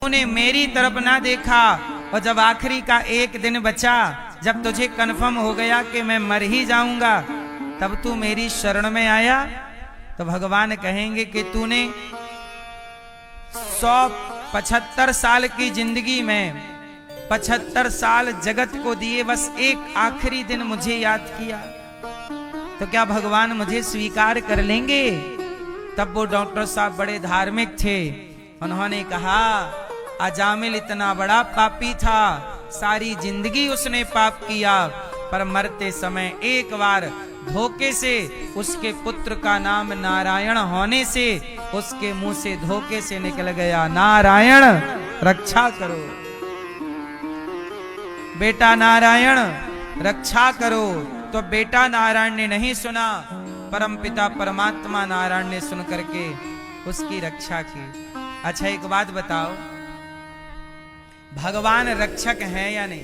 तूने मेरी तरफ ना देखा, और जब आखिरी का एक दिन बचा, जब तुझे कन्फर्म हो गया कि मैं मर ही जाऊंगा, तब तू मेरी शरण में आया। तो भगवान कहेंगे कि तूने 175 साल की जिंदगी में 75 साल जगत को दिए, बस एक आखिरी दिन मुझे याद किया, तो क्या भगवान मुझे स्वीकार कर लेंगे? तब वो डॉक्टर साहब बड़े धार्मिक थे, उन्होंने कहा अजामिल इतना बड़ा पापी था, सारी जिंदगी उसने पाप किया, पर मरते समय एक बार धोखे से उसके पुत्र का नाम नारायण होने से उसके मुंह से धोखे से निकल गया, नारायण रक्षा करो, बेटा नारायण रक्षा करो। तो बेटा नारायण ने नहीं सुना, परम पिता परमात्मा नारायण ने सुन करके उसकी रक्षा की। अच्छा एक बात बताओ, भगवान रक्षक है या नहीं?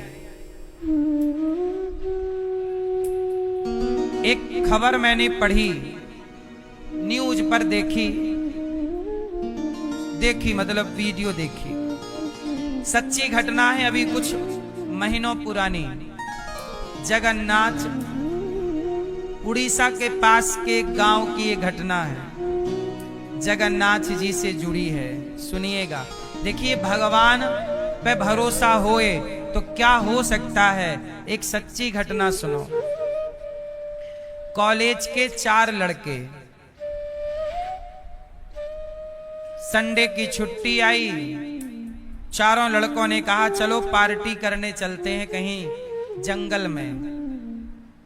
एक खबर मैंने पढ़ी, न्यूज पर देखी मतलब वीडियो देखी, सच्ची घटना है, अभी कुछ महीनों पुरानी। जगन्नाथ उड़ीसा के पास के गांव की ये घटना है, जगन्नाथ जी से जुड़ी है, सुनिएगा। देखिए भगवान पे भरोसा होए तो क्या हो सकता है, एक सच्ची घटना सुनो। कॉलेज के 4 लड़के, संडे की छुट्टी आई, चारों लड़कों ने कहा चलो पार्टी करने चलते हैं कहीं जंगल में।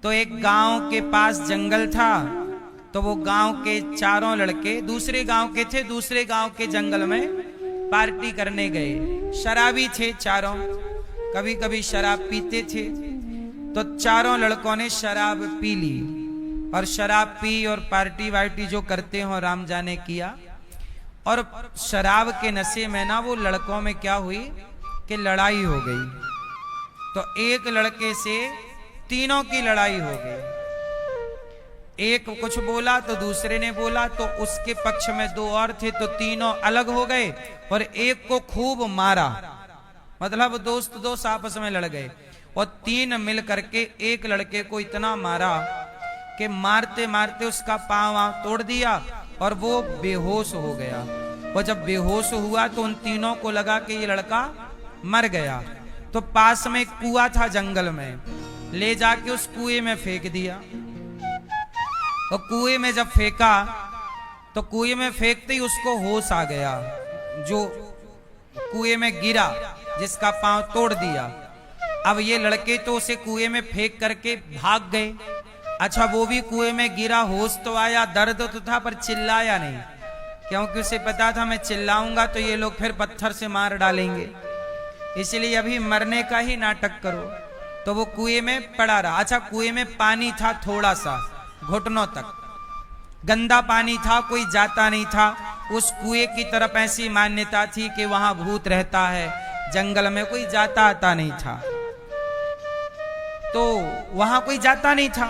तो एक गांव के पास जंगल था, तो वो गांव के चारों लड़के दूसरे गांव के थे, दूसरे गांव के जंगल में पार्टी करने गए। शराबी थे चारों, कभी कभी शराब पीते थे। तो चारों लड़कों ने शराब पी ली, और शराब पी और पार्टी वार्टी जो करते हो राम जाने किया। और शराब के नशे में ना वो लड़कों में क्या हुई कि लड़ाई हो गई। तो एक लड़के से तीनों की लड़ाई हो गई, एक कुछ बोला तो दूसरे ने बोला, तो उसके पक्ष में 2 और थे, तो तीनों अलग हो गए और एक को खूब मारा, मतलब दोस्त आपस में लड़ गए। और 3 मिल करके एक लड़के को इतना मारा कि मारते मारते उसका पांव तोड़ दिया और वो बेहोश हो गया। और जब बेहोश हुआ तो उन तीनों को लगा कि ये लड़का मर गया। तो पास में एक कुआं था जंगल में, ले जाके उस कुएं में फेंक दिया। और कुएं में जब फेंका तो कुएं में फेंकते ही उसको होश आ गया, जो कुएं में गिरा जिसका पांव तोड़ दिया। अब ये लड़के तो उसे कुएं में फेंक करके भाग गए। अच्छा वो भी कुएं में गिरा, होश तो आया, दर्द तो था, पर चिल्लाया नहीं, क्योंकि उसे पता था मैं चिल्लाऊंगा तो ये लोग फिर पत्थर से मार डालेंगे, इसलिए अभी मरने का ही नाटक करो। तो वो कुएं में पड़ा रहा। अच्छा कुएं में पानी था थोड़ा सा, घुटनों तक, गंदा पानी था, कोई जाता नहीं था। उस कुएं की तरफ ऐसी मान्यता थी कि वहां भूत रहता है, जंगल में कोई जाता आता नहीं था, तो वहां कोई जाता नहीं था।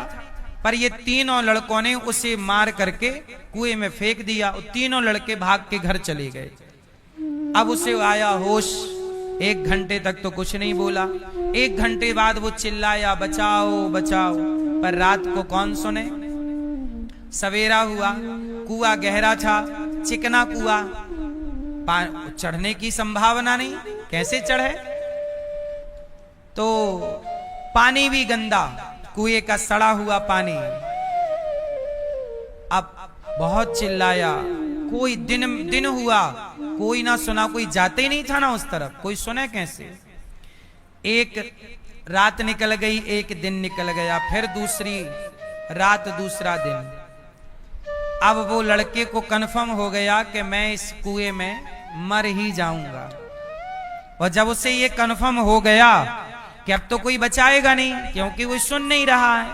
पर ये तीनों लड़कों ने उसे मार करके कुएं में फेंक दिया। और तीनों लड़के भाग के घर चले गए। अब उसे आया होश, 1 घंटे तक तो कुछ नहीं बोला। 1 घंटे बाद वो चिल्लाया बचाओ बचाओ, पर रात को कौन सुने। सवेरा हुआ, कुआं गहरा था, चिकना कुआं, चढ़ने की संभावना नहीं, कैसे चढ़े। तो पानी भी गंदा, कुएं का सड़ा हुआ पानी। अब बहुत चिल्लाया, कोई दिन हुआ, कोई ना सुना, कोई जाते ही नहीं था ना उस तरफ, कोई सुने कैसे। एक रात निकल गई, एक दिन निकल गया, फिर दूसरी रात, दूसरा दिन। अब वो लड़के को कन्फर्म हो गया कि मैं इस कुएं में मर ही जाऊंगा। और जब उसे ये कन्फर्म हो गया कि अब तो कोई बचाएगा नहीं, क्योंकि वो सुन नहीं रहा है,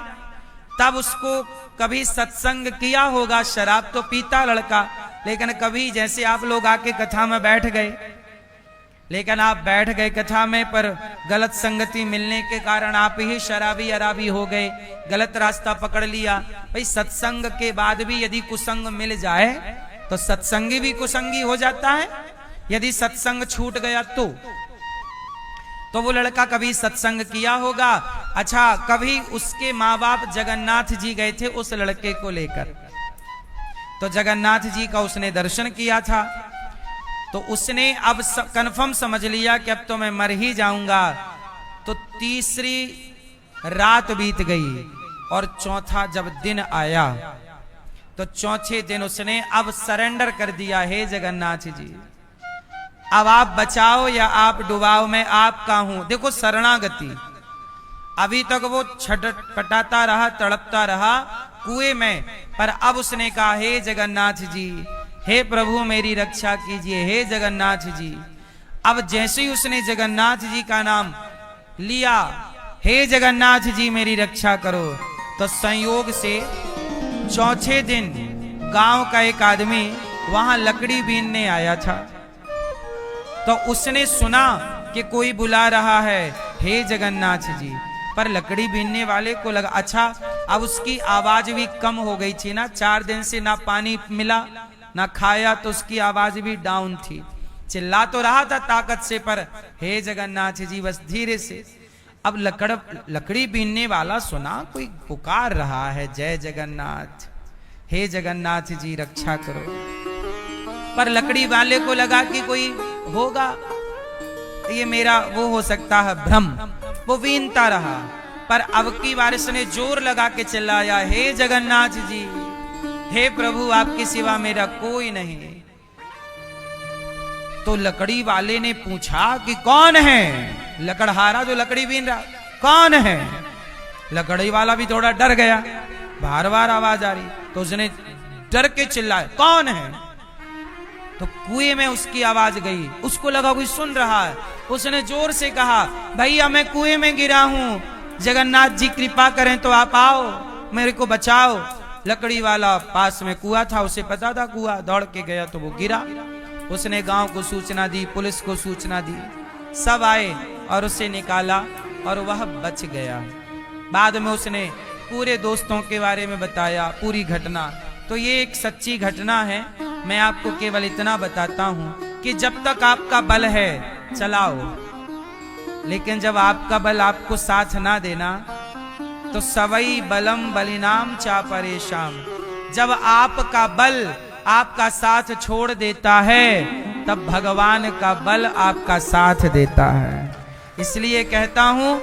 तब उसको कभी सत्संग किया होगा, शराब तो पीता लड़का, लेकिन कभी जैसे आप लोग आके कथा में बैठ गए, लेकिन आप बैठ गए कथा में, पर गलत संगति मिलने के कारण आप ही शराबी अराबी हो गए, गलत रास्ता पकड़ लिया। भाई सत्संग के बाद भी यदि कुसंग मिल जाए तो सत्संगी भी कुसंगी हो जाता है, यदि सत्संग छूट गया तो वो लड़का कभी सत्संग किया होगा। अच्छा, कभी उसके माँ बाप जगन्नाथ जी गए थे उस लड़के को लेकर, तो जगन्नाथ जी का उसने दर्शन किया था, तो उसने अब कन्फर्म समझ लिया कि अब तो मैं मर ही जाऊंगा। तो तीसरी रात बीत गई और चौथा जब दिन आया तो चौथे दिन उसने अब सरेंडर कर दिया, हे जगन्नाथ जी अब आप बचाओ या आप डुबाओ, मैं आपका हूं। देखो शरणागति, अभी तक वो छटपटाता रहा, तड़पता रहा कुएं में, पर अब उसने कहा, हे जगन्नाथ जी, हे प्रभु मेरी रक्षा कीजिए, हे जगन्नाथ जी। अब जैसे ही उसने जगन्नाथ जी का नाम लिया, हे जगन्नाथ जी मेरी रक्षा करो, तो संयोग से चौथे दिन गांव का एक आदमी वहां लकड़ी बीनने आया था, तो उसने सुना कि कोई बुला रहा है, हे जगन्नाथ जी। पर लकड़ी बीनने वाले को लगा अच्छा, अब उसकी आवाज भी कम हो गई थी ना, 4 दिन से ना पानी मिला ना खाया, तो उसकी आवाज भी डाउन थी। चिल्ला तो रहा था ताकत से, पर हे जगन्नाथ जी बस धीरे से। अब लकड़ी बीनने वाला सुना कोई पुकार रहा है, जय जगन्नाथ, हे जगन्नाथ जी रक्षा करो। पर लकड़ी वाले को लगा कि कोई होगा, ये मेरा वो हो सकता है भ्रम, वो बीनता रहा। पर अब की बार इसने जोर लगा के चिल्लाया, हे जगन्नाथ जी, हे प्रभु आपकी सिवा मेरा कोई नहीं। तो लकड़ी वाले ने पूछा कि कौन है? लकड़हारा जो लकड़ी बीन रहा, कौन है? लकड़ी वाला भी थोड़ा डर गया, बार बार आवाज आ रही, तो उसने डर के चिल्लाया, कौन है? तो कुएं में उसकी आवाज गई, उसको लगा कोई सुन रहा है। उसने जोर से कहा, भैया मैं कुएं में गिरा हूं, जगन्नाथ जी कृपा करें तो आप आओ, मेरे को बचाओ। लकड़ी वाला पास में कुआं था, उसे पता था कुआं, दौड़ के गया तो वो गिरा। उसने गांव को सूचना दी, पुलिस को सूचना दी, सब आए और उसे निकाला और वह बच गया। बाद में उसने पूरे दोस्तों के बारे में बताया पूरी घटना। तो ये एक सच्ची घटना है, मैं आपको केवल इतना बताता हूं कि जब तक आपका बल है चलाओ, लेकिन जब आपका बल आपको साथ ना देना तो सवई बलम बलिनाम चा परेशान। जब आपका बल आपका साथ छोड़ देता है तब भगवान का बल आपका साथ देता है। इसलिए कहता हूं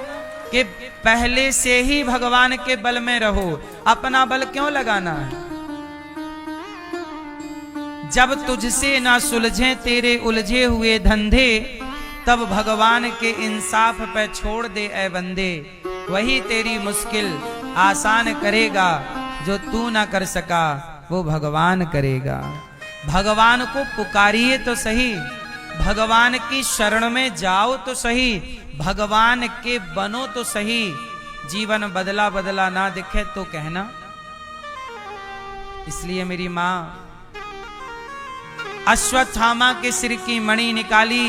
कि पहले से ही भगवान के बल में रहो, अपना बल क्यों लगाना है? जब तुझसे ना सुलझे तेरे उलझे हुए धंधे, तब भगवान के इंसाफ पे छोड़ दे ऐ बंदे। वही तेरी मुश्किल आसान करेगा, जो तू ना कर सका वो भगवान करेगा। भगवान को पुकारिए तो सही, भगवान की शरण में जाओ तो सही, भगवान के बनो तो सही। जीवन बदला बदला ना दिखे तो कहना। इसलिए मेरी मां अश्वत्थामा के सिर की मणि निकाली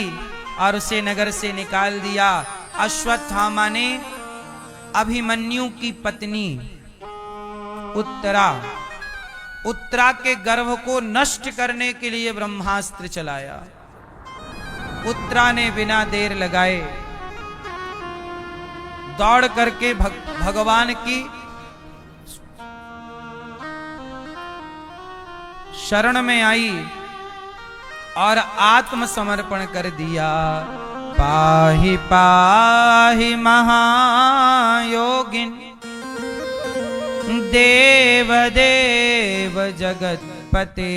और उसे नगर से निकाल दिया। अश्वत्थामा ने अभिमन्यु की पत्नी उत्तरा के गर्भ को नष्ट करने के लिए ब्रह्मास्त्र चलाया। उत्तरा ने बिना देर लगाए दौड़ करके भगवान की शरण में आई और आत्मसमर्पण कर दिया। पाहि पाहि महायोगिन देव देव जगत्पते,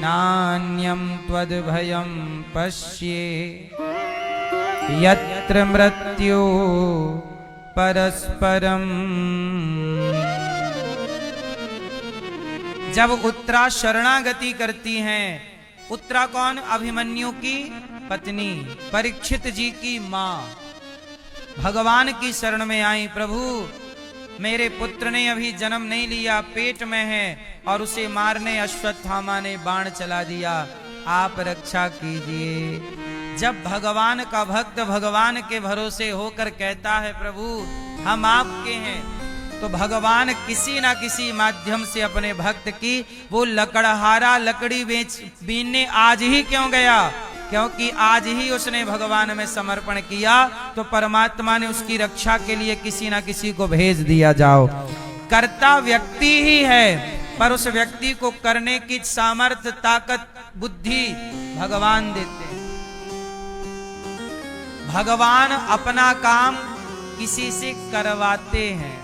नान्यं त्वद्भयं पश्ये यत्र मृत्यु परस्परम। जब उत्तरा शरणागति करती हैं, उत्तरा कौन? अभिमन्यु की पत्नी, परीक्षित जी की मां, भगवान की शरण में आई। प्रभु मेरे पुत्र ने अभी जन्म नहीं लिया, पेट में है और उसे मारने अश्वत्थामा ने बाण चला दिया, आप रक्षा कीजिए। जब भगवान का भक्त भगवान के भरोसे होकर कहता है प्रभु हम आपके हैं, तो भगवान किसी ना किसी माध्यम से अपने भक्त की वो लकड़हारा लकड़ी बीनने आज ही क्यों गया, क्योंकि आज ही उसने भगवान में समर्पण किया, तो परमात्मा ने उसकी रक्षा के लिए किसी ना किसी को भेज दिया। जाओ, कर्ता व्यक्ति ही है, पर उस व्यक्ति को करने की सामर्थ्य, ताकत, बुद्धि भगवान देते हैं। भगवान अपना काम किसी से करवाते हैं।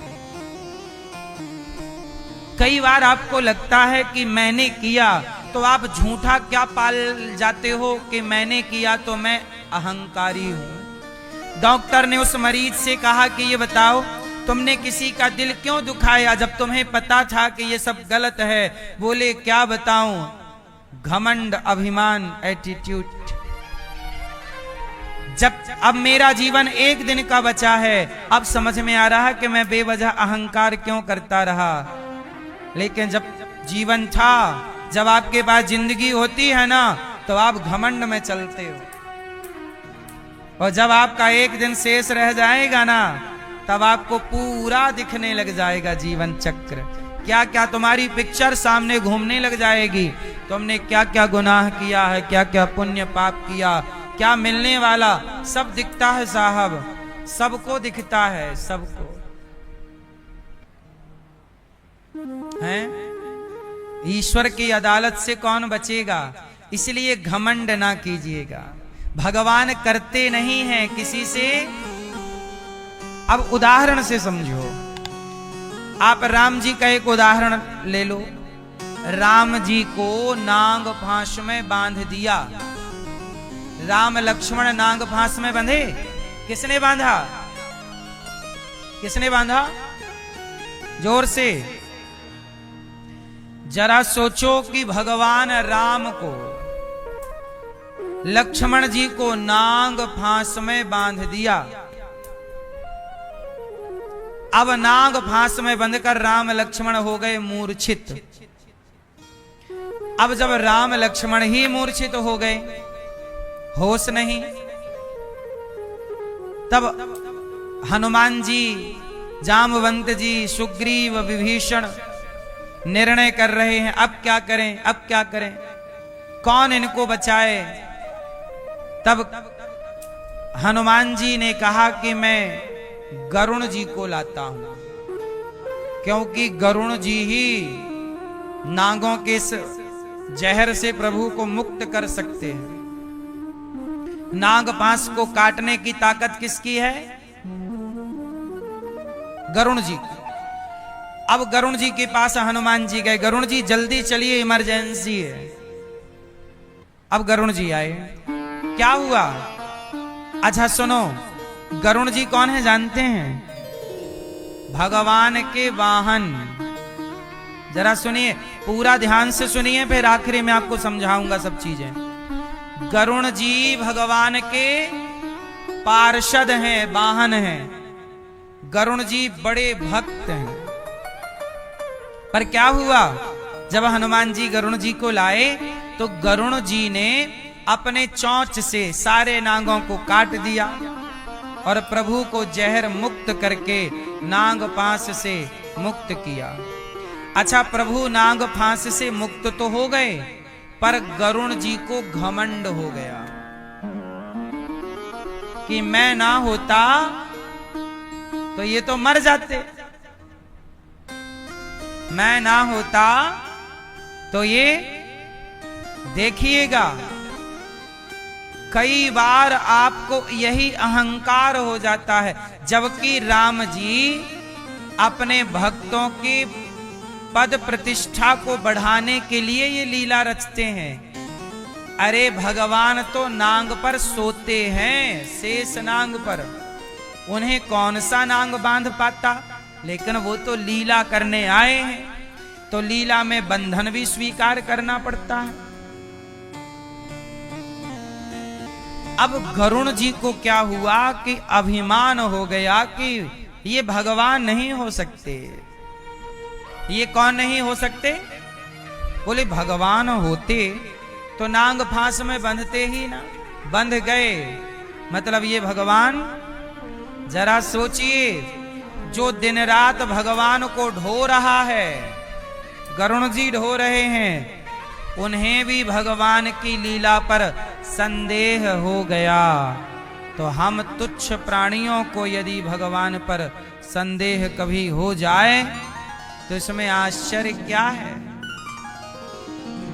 कई बार आपको लगता है कि मैंने किया, तो आप झूठा क्या पाल जाते हो कि मैंने किया तो मैं अहंकारी हूं। डॉक्टर ने उस मरीज से कहा कि ये बताओ तुमने किसी का दिल क्यों दुखाया जब तुम्हें पता था कि ये सब गलत है। बोले क्या बताऊं, घमंड, अभिमान, एटीट्यूड। जब अब मेरा जीवन एक दिन का बचा है, अब समझ में आ रहा है कि मैं बेवजह अहंकार क्यों करता रहा। लेकिन जब जीवन था, जब आपके पास जिंदगी होती है ना, तो आप घमंड में चलते हो, और जब आपका एक दिन शेष रह जाएगा ना, तब आपको पूरा दिखने लग जाएगा जीवन चक्र। क्या क्या तुम्हारी पिक्चर सामने घूमने लग जाएगी। तुमने क्या क्या गुनाह किया है, क्या क्या पुण्य पाप किया, क्या मिलने वाला, सब दिखता है साहब, सबको दिखता है, सबको है। ईश्वर की अदालत से कौन बचेगा, इसलिए घमंड ना कीजिएगा। भगवान करते नहीं हैं किसी से। अब उदाहरण से समझो, आप राम जी का एक उदाहरण ले लो। राम जी को नाग फांस में बांध दिया। राम लक्ष्मण नाग फांस में बंधे। किसने बांधा, किसने बांधा? जोर से जरा सोचो कि भगवान राम को, लक्ष्मण जी को नाग फांस में बांध दिया। अब नाग फांस में बंधकर राम लक्ष्मण हो गए मूर्छित। अब जब राम लक्ष्मण ही मूर्छित हो गए, होश नहीं, तब हनुमान जी, जामवंत जी, सुग्रीव, विभीषण निर्णय कर रहे हैं, अब क्या करें, अब क्या करें, कौन इनको बचाए। तब हनुमान जी ने कहा कि मैं गरुण जी को लाता हूं, क्योंकि गरुण जी ही नागों के इस जहर से प्रभु को मुक्त कर सकते हैं। नाग पास को काटने की ताकत किसकी है? गरुण जी की। अब गरुण जी के पास हनुमान जी गए, गरुण जी जल्दी चलिए, इमरजेंसी है। अब गरुण जी आए, क्या हुआ? अच्छा सुनो, गरुण जी कौन है जानते हैं? भगवान के वाहन। जरा सुनिए, पूरा ध्यान से सुनिए, फिर आखिरी में आपको समझाऊंगा सब चीजें। गरुण जी भगवान के पार्षद हैं, वाहन हैं। गरुण जी बड़े भक्त हैं। पर क्या हुआ, जब हनुमान जी गरुण जी को लाए, तो गरुण जी ने अपने चोंच से सारे नागों को काट दिया और प्रभु को जहर मुक्त करके नाग फांस से मुक्त किया। अच्छा, प्रभु नाग फांस से मुक्त तो हो गए, पर गरुण जी को घमंड हो गया कि मैं ना होता तो ये तो मर जाते, मैं ना होता तो ये, देखिएगा कई बार आपको यही अहंकार हो जाता है। जबकि राम जी अपने भक्तों की पद प्रतिष्ठा को बढ़ाने के लिए ये लीला रचते हैं। अरे भगवान तो नांग पर सोते हैं, शेष नांग पर, उन्हें कौन सा नांग बांध पाता। लेकिन वो तो लीला करने आए हैं, तो लीला में बंधन भी स्वीकार करना पड़ता है। अब गरुण जी को क्या हुआ कि अभिमान हो गया कि ये भगवान नहीं हो सकते। ये कौन नहीं हो सकते? बोले भगवान होते तो नांग फांस में बंधते ही ना, बंध गए, मतलब ये भगवान। जरा सोचिए, जो दिन रात भगवान को ढो रहा है, गरुण जी ढो रहे हैं, उन्हें भी भगवान की लीला पर संदेह हो गया। तो हम तुच्छ प्राणियों को यदि भगवान पर संदेह कभी हो जाए तो इसमें आश्चर्य क्या है।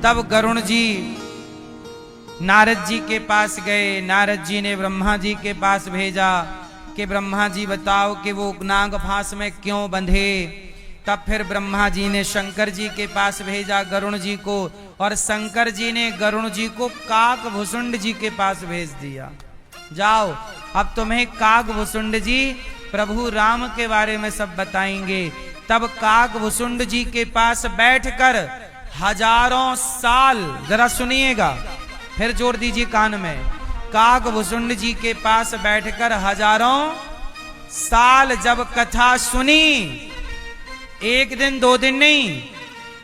तब गरुण जी नारद जी के पास गए। नारद जी ने ब्रह्मा जी के पास भेजा कि ब्रह्मा जी बताओ कि वो नाग फांस में क्यों बंधे। तब फिर ब्रह्मा जी ने शंकर जी के पास भेजा गरुण जी को, और शंकर जी ने गरुण जी को काकभुसुंड जी के पास भेज दिया। जाओ, अब तुम्हें काकभुसुंड जी प्रभु राम के बारे में सब बताएंगे। तब काकभुसुंड जी के पास बैठकर हजारों साल, जरा सुनिएगा, फिर जोड़ दीजिए कान में, काकभुसुंड जी के पास बैठकर हजारों साल जब कथा सुनी, एक दिन दो दिन नहीं,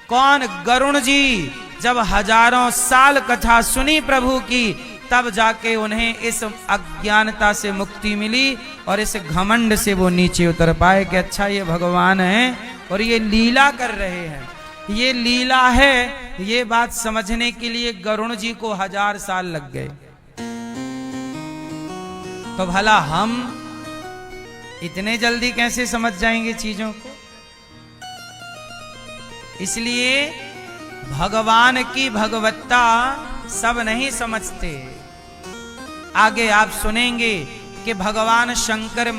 कौन, गरुण जी जब हजारों साल कथा सुनी प्रभु की, तब जाके उन्हें इस अज्ञानता से मुक्ति मिली और इस घमंड से वो नीचे उतर पाए कि अच्छा ये भगवान है और ये लीला कर रहे हैं, ये लीला है। ये बात समझने के लिए गरुण जी को 1000 साल लग गए। तो भला हम इतने जल्दी कैसे समझ जाएंगे चीजों को। इसलिए भगवान की भगवत्ता सब नहीं समझते। आगे आप सुनेंगे कि भगवान शंकर,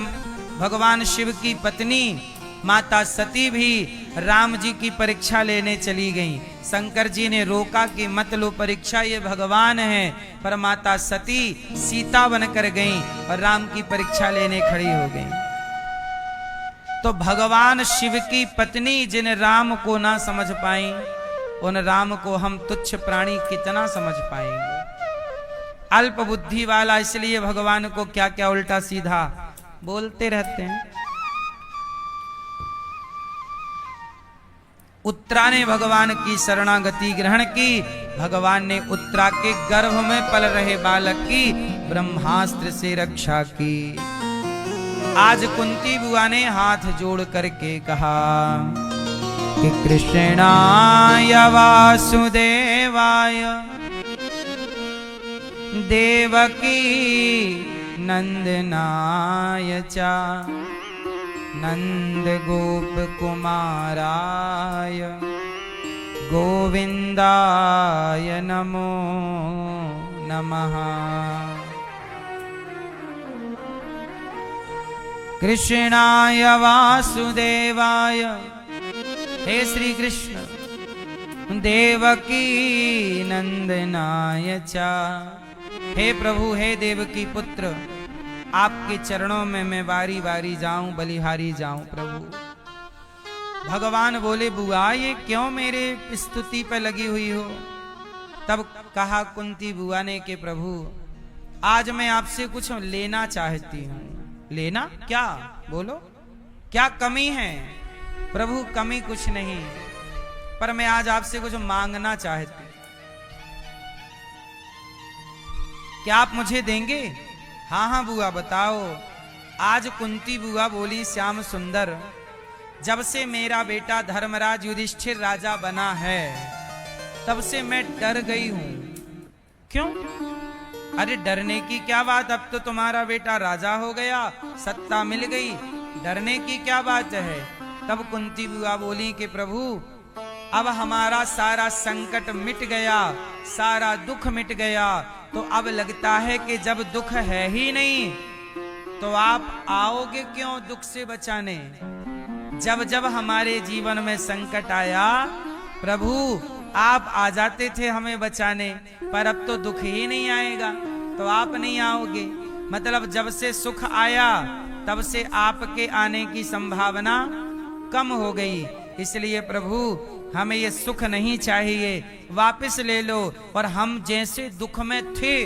भगवान शिव की पत्नी माता सती भी राम जी की परीक्षा लेने चली गईं। शंकर जी ने रोका कि मत लो परीक्षा, ये भगवान है। पर माता सती सीता बनकर गईं और राम की परीक्षा लेने खड़ी हो गईं। तो भगवान शिव की पत्नी जिन राम को ना समझ पाई, उन राम को हम तुच्छ प्राणी कितना समझ पाएंगे। अल्प बुद्धि वाला इसलिए भगवान को क्या क्या उल्टा सीधा बोलते रहते हैं। उत्तरा ने भगवान की शरणागति ग्रहण की। भगवान ने उत्तरा के गर्भ में पल रहे बालक की ब्रह्मास्त्र से रक्षा की। आज कुंती बुआ ने हाथ जोड़ करके कहा कि कृष्णाय वासुदेवाय देवकी नंदनाय च नंद गोप कुमाराय गोविंदाय नमो नमः। कृष्णाय वासुदेवाय, हे श्री कृष्ण, देवकी नंदनाय च, हे प्रभु, हे देवकी पुत्र, आपके चरणों में मैं बारी बारी जाऊं, बलिहारी जाऊं प्रभु। भगवान बोले बुआ ये क्यों मेरे स्तुति पे लगी हुई हो। तब कहा कुंती बुआ ने कि प्रभु आज मैं आपसे कुछ लेना चाहती हूँ। लेना क्या, बोलो क्या कमी है। प्रभु कमी कुछ नहीं, पर मैं आज आपसे कुछ मांगना चाहती। क्या आप मुझे देंगे। हाँ हाँ बुआ बताओ। आज कुंती बुआ बोली श्याम सुंदर, जब से मेरा बेटा धर्मराज युधिष्ठिर राजा बना है तब से मैं डर गई हूं। क्यों। अरे डरने की क्या बात, अब तो तुम्हारा बेटा राजा हो गया, सत्ता मिल गई, डरने की क्या बात है। तब कुंती बुआ बोली कि प्रभु अब हमारा सारा संकट मिट गया, सारा दुख मिट गया, तो अब लगता है कि जब दुख है ही नहीं तो आप आओगे क्यों दुख से बचाने। जब जब हमारे जीवन में संकट आया प्रभु आप आ जाते थे हमें बचाने, पर अब तो दुख ही नहीं आएगा तो आप नहीं आओगे। मतलब जब से सुख आया तब से आपके आने की संभावना कम हो गई। इसलिए प्रभु हमें ये सुख नहीं चाहिए, वापस ले लो और हम जैसे दुख में थे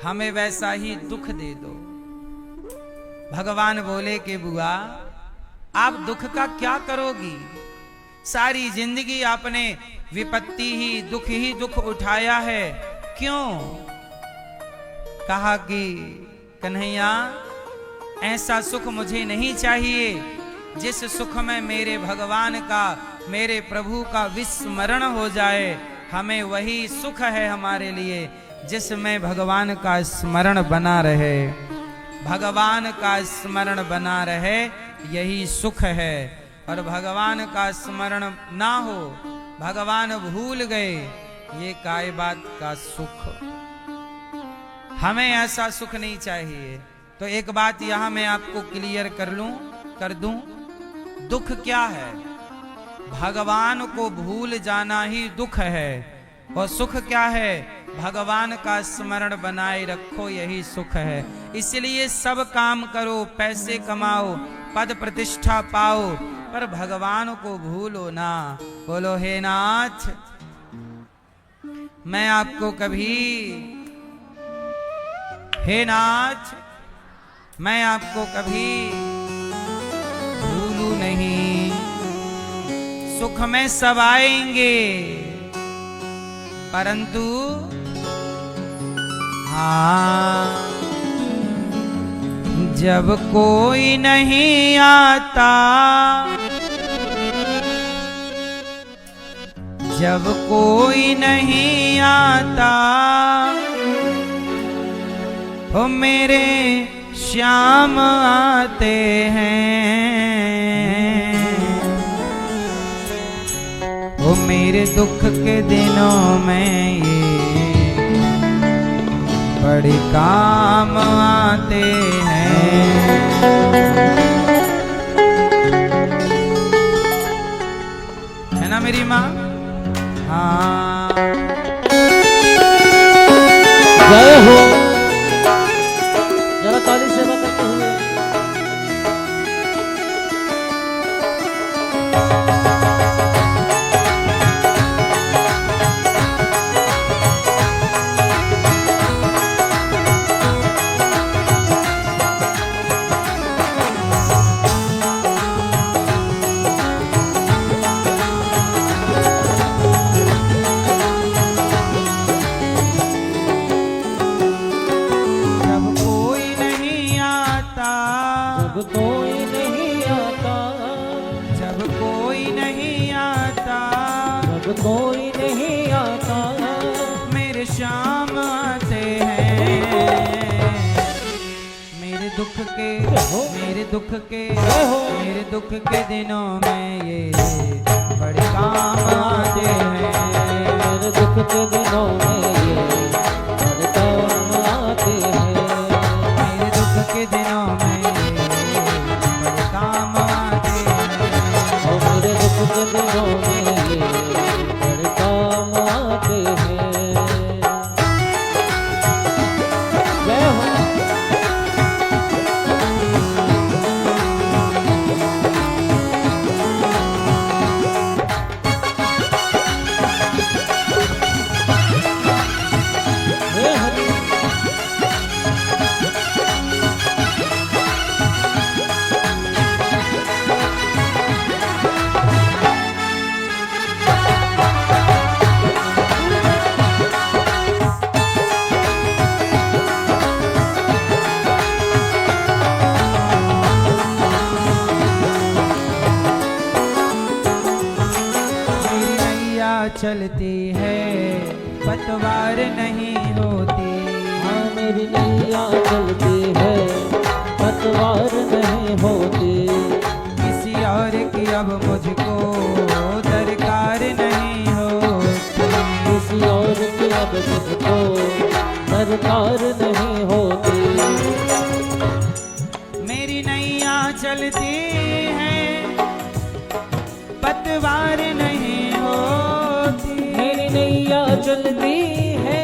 हमें वैसा ही दुख दे दो। भगवान बोले कि बुआ आप दुख का क्या करोगी, सारी जिंदगी आपने विपत्ति ही दुख उठाया है, क्यों। कहा कि कन्हैया ऐसा सुख मुझे नहीं चाहिए जिस सुख में मेरे भगवान का, मेरे प्रभु का विस्मरण हो जाए। हमें वही सुख है हमारे लिए जिसमें भगवान का स्मरण बना रहे, भगवान का स्मरण बना रहे, यही सुख है। और भगवान का स्मरण ना हो, भगवान भूल गए, ये काय बात का सुख। हमें ऐसा सुख नहीं चाहिए। तो एक बात यहां मैं आपको क्लियर कर दूं, दुख क्या है? भगवान को भूल जाना ही दुख है। और सुख क्या है? भगवान का स्मरण बनाए रखो, यही सुख है। इसलिए सब काम करो, पैसे कमाओ, पद प्रतिष्ठा पाओ, पर भगवान को भूलो ना। बोलो हे नाथ, मैं आपको कभी, हे नाथ, मैं आपको कभी भूलू नहीं। सुख में सब आएंगे, परंतु हाँ, जब कोई नहीं आता, जब कोई नहीं आता, वो मेरे श्याम आते हैं। वो मेरे दुख के दिनों में ये बड़े काम आते हैं। है ना मेरी माँ? हाँ, जय हो। जरा ताली सेवा करते हुए जब कोई नहीं आता, जब कोई नहीं आता, जब कोई नहीं आता, मेरे श्याम आते हैं। मेरे दुख के, मेरे दुख के, मेरे दुख के दिनों में ये बड़े काम आते हैं। मेरे दुख के दिनों में ये बड़े काम आते हैं। मेरे दुख के दिनों में काम आते हैं। और मेरे दुख के दिनों में ये बड़े काम आते हैं। जय हो। चलती है पतवार नहीं होती। हाँ, मेरी नैया चलती है पतवार नहीं होती। किसी और की अब मुझको दरकार नहीं होती। किसी और की अब मुझको दरकार नहीं होती। मेरी नैया चलती है पतवार नहीं होती। मेरी नैया चलती है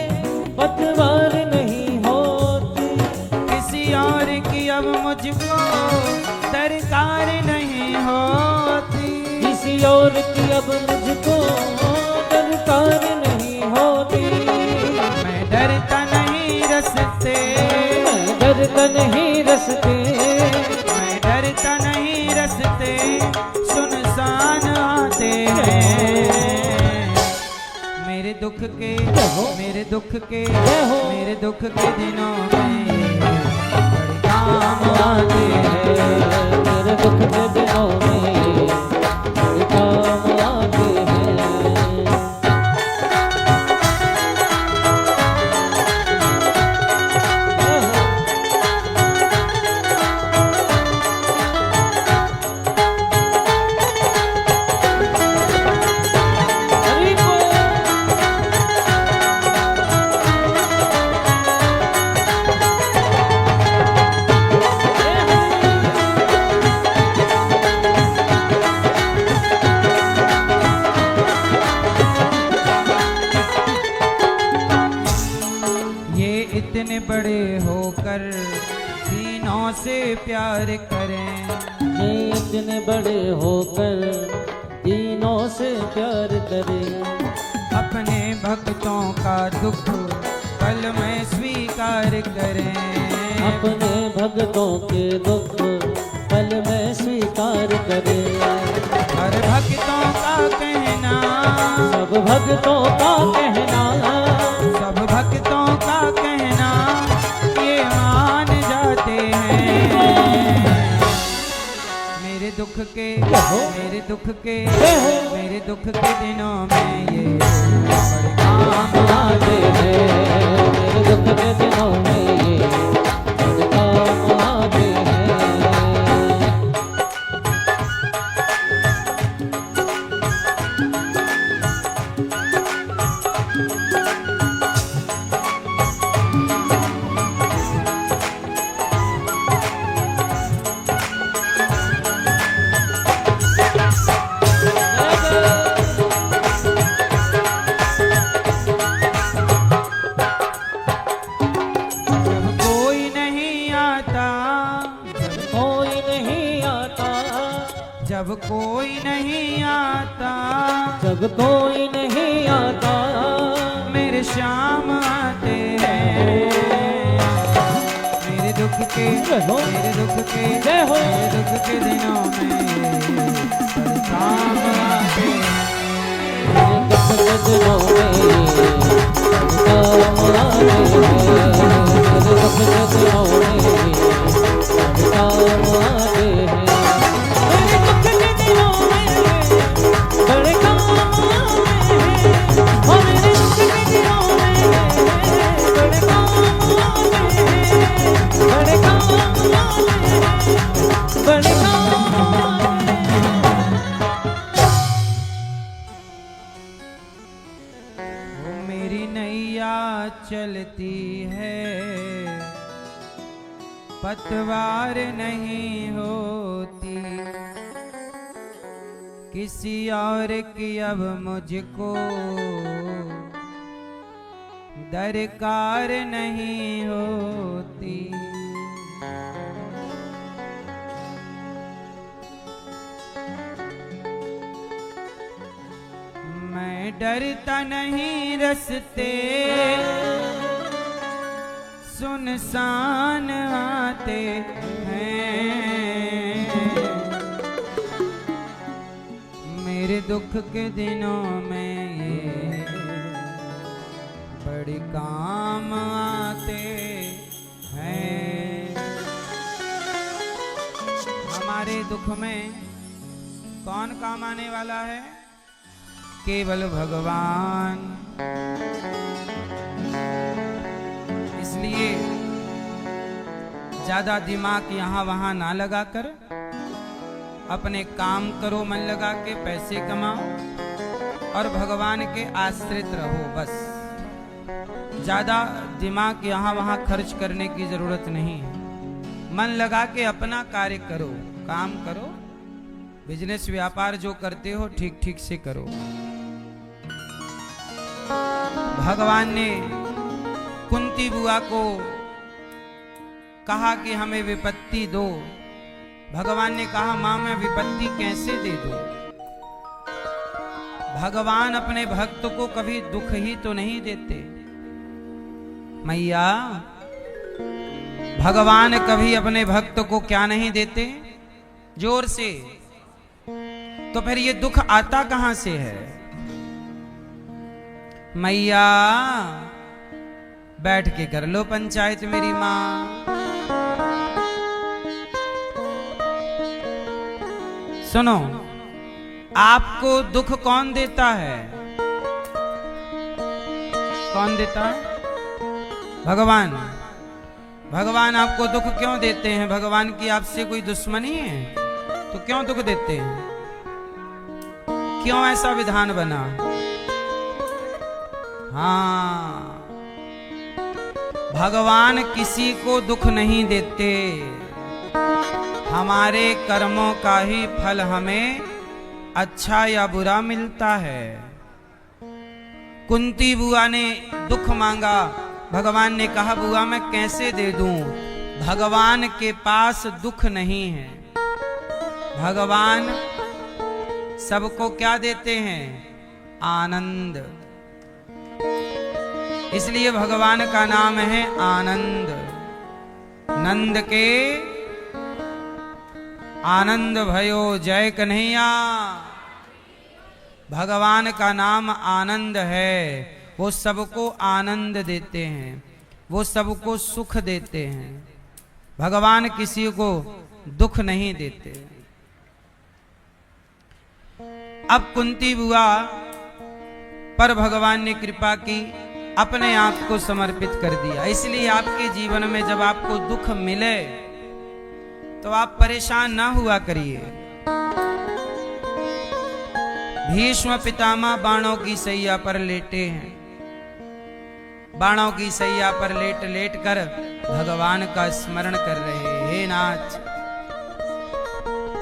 पतवार नहीं होती। किसी और की अब मुझको दरकार नहीं होती। किसी और की अब मुझको दरकार नहीं होती। मैं डरता नहीं रस्ते, मैं डरता नहीं रस्ते, मैं डरता नहीं रस्ते सुनसान आते हैं। मेरे दुख के, मेरे दुख के, मेरे दुख के दिनों में बड़े काम काम आते हैं। मेरे दुख के दिनों में ये बड़े काम आते हैं। हरि को ये इतने बड़े होकर तीनों से प्यार करें। ये इतने बड़े होकर तीनों से प्यार करे। अपने भक्तों का दुख पल में स्वीकार करें। अपने भक्तों के दुख पल में स्वीकार करे। हर भक्तों का कहना, सब भक्तों का कहना, सब भक्तों का कहना ये मान जाते हैं। मेरे दुख के, मेरे दुख के, मेरे दुख के दिनों में ये बड़े काम आते हैं। मेरे दुख के दिनों में ये बड़े काम आते हैं। जब कोई नहीं आता, कोई नहीं आता, जब कोई नहीं आता, जब कोई नहीं आता, मेरे शाम आते हैं। मेरे दुख के, मेरे दुख के, जय हो। मेरे दुख के दिनों में बड़े काम आते हैं। मेरे दुख के दिनों में बड़े काम आते हैं। मेरे दुख के दिनों में बड़े काम आते हैं। मेरे दुख के दिनों में बड़े काम आते हैं। और मेरे दुख के दिनों में बड़े काम आते हैं। बड़े काम आते हैं। बड़े काम आते हैं। वो मेरी नैया चलती है, पतवार नहीं होती। किसी और की अब मुझको दरकार नहीं होती। मैं डरता नहीं रस्ते सुनसान आते हैं। मेरे दुख के दिनों में ये बड़े काम आते हैं। हमारे दुख में कौन काम आने वाला है? केवल भगवान। इसलिए ज्यादा दिमाग यहाँ वहां ना लगाकर अपने काम करो, मन लगा के पैसे कमाओ और भगवान के आश्रित रहो। बस ज्यादा दिमाग यहाँ वहां खर्च करने की जरूरत नहीं है। मन लगा के अपना कार्य करो, काम करो, बिजनेस व्यापार जो करते हो ठीक ठीक से करो। भगवान ने कुंती बुआ को कहा कि हमें विपत्ति दो। भगवान ने कहा मां मैं विपत्ति कैसे दे दूं? भगवान अपने भक्त को कभी दुख ही तो नहीं देते। मैया भगवान कभी अपने भक्त को क्या नहीं देते? जोर से। तो फिर ये दुख आता कहां से है? मैया बैठ के कर लो पंचायत मेरी मां। सुनो, आपको दुख कौन देता है? कौन देता है? भगवान। भगवान आपको दुख क्यों देते हैं? भगवान की आपसे कोई दुश्मनी है तो क्यों दुख देते हैं? क्यों ऐसा विधान बना? हाँ, भगवान किसी को दुख नहीं देते। हमारे कर्मों का ही फल हमें अच्छा या बुरा मिलता है। कुंती बुआ ने दुख मांगा, भगवान ने कहा बुआ मैं कैसे दे दूं? भगवान के पास दुख नहीं है। भगवान सबको क्या देते हैं? आनंद। इसलिए भगवान का नाम है आनंद। नंद के आनंद भयो जय कन्हैया। भगवान का नाम आनंद है। वो सबको आनंद देते हैं, वो सबको सुख देते हैं। भगवान किसी को दुख नहीं देते। अब कुंती बुआ पर भगवान ने कृपा की, अपने आप को समर्पित कर दिया। इसलिए आपके जीवन में जब आपको दुख मिले तो आप परेशान ना हुआ करिए। भीष्म पितामह बाणों की सैया पर लेटे हैं। बाणों की सैया पर लेट लेट कर भगवान का स्मरण कर रहे हैं। हे नाथ,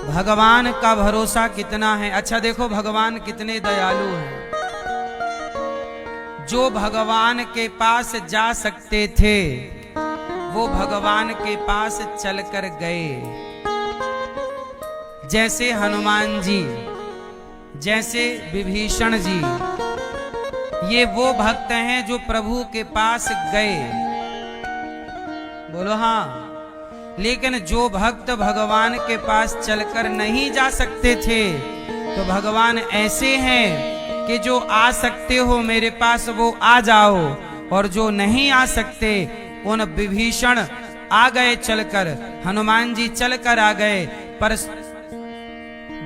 भगवान का भरोसा कितना है। अच्छा देखो भगवान कितने दयालु हैं। जो भगवान के पास जा सकते थे वो भगवान के पास चलकर गए। जैसे हनुमान जी, जैसे विभीषण जी, ये वो भक्त हैं जो प्रभु के पास गए। बोलो हाँ। लेकिन जो भक्त भगवान के पास चलकर नहीं जा सकते थे तो भगवान ऐसे हैं कि जो आ सकते हो मेरे पास वो आ जाओ, और जो नहीं आ सकते उन विभीषण आ गए चलकर, हनुमान जी चलकर आ गए, पर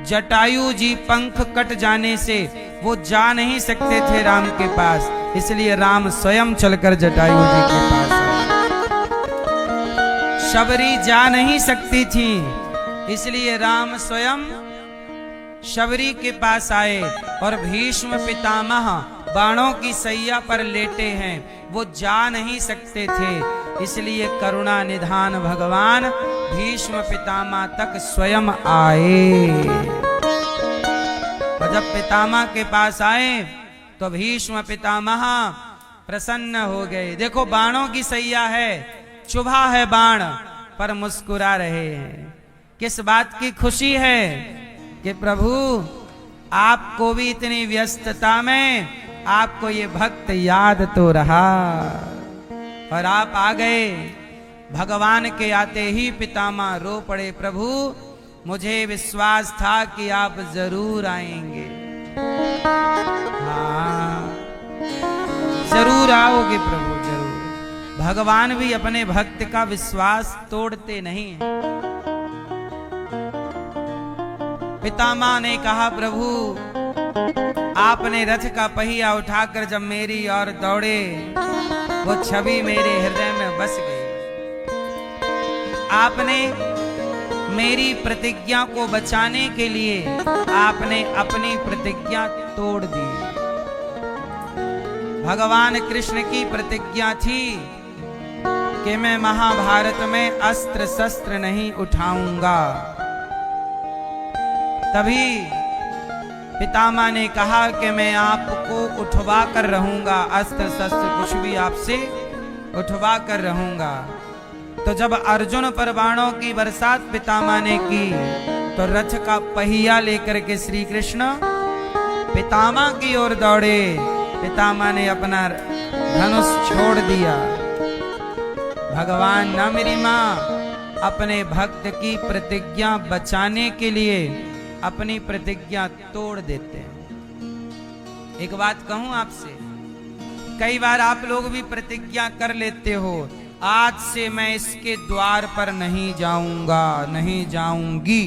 जटायु जी पंख कट जाने से वो जा नहीं सकते थे राम के पास। इसलिए राम स्वयं चलकर जटायु जी के पास आए। शबरी जा नहीं सकती थी, इसलिए राम स्वयं शबरी के पास आए। और भीष्म पितामह बाणों की सैया पर लेटे हैं, वो जा नहीं सकते थे, इसलिए करुणा निधान भगवान भीष्म पितामह तक स्वयं आए। और जब पितामह के पास आए तो भीष्म पितामह प्रसन्न हो गए। देखो बाणों की सैया है, चुभा है बाण, पर मुस्कुरा रहे हैं। किस बात की खुशी है कि प्रभु आपको भी इतनी व्यस्तता में आपको ये भक्त याद तो रहा और आप आ गए। भगवान के आते ही पितामह रो पड़े, प्रभु मुझे विश्वास था कि आप जरूर आएंगे। हाँ जरूर आओगे प्रभु, जरूर। भगवान भी अपने भक्त का विश्वास तोड़ते नहीं हैं। पितामह ने कहा प्रभु आपने रथ का पहिया उठाकर जब मेरी ओर दौड़े वो छवि मेरे हृदय में बस गई। आपने मेरी प्रतिज्ञा को बचाने के लिए आपने अपनी प्रतिज्ञा तोड़ दी। भगवान कृष्ण की प्रतिज्ञा थी कि मैं महाभारत में अस्त्र शस्त्र नहीं उठाऊंगा। तभी पितामह ने कहा कि मैं आपको उठवा कर रहूंगा, अस्त्र शस्त्र कुछ भी आपसे उठवा कर रहूंगा। तो जब अर्जुन पर बाणों की बरसात पितामह ने की तो रथ का पहिया लेकर के श्री कृष्ण पितामह की ओर दौड़े। पितामह ने अपना धनुष छोड़ दिया। भगवान न मेरी मां अपने भक्त की प्रतिज्ञा बचाने के लिए अपनी प्रतिज्ञा तोड़ देते हैं। एक बात कहूं आपसे, कई बार आप लोग भी प्रतिज्ञा कर लेते हो, आज से मैं इसके द्वार पर नहीं जाऊंगा, नहीं जाऊंगी।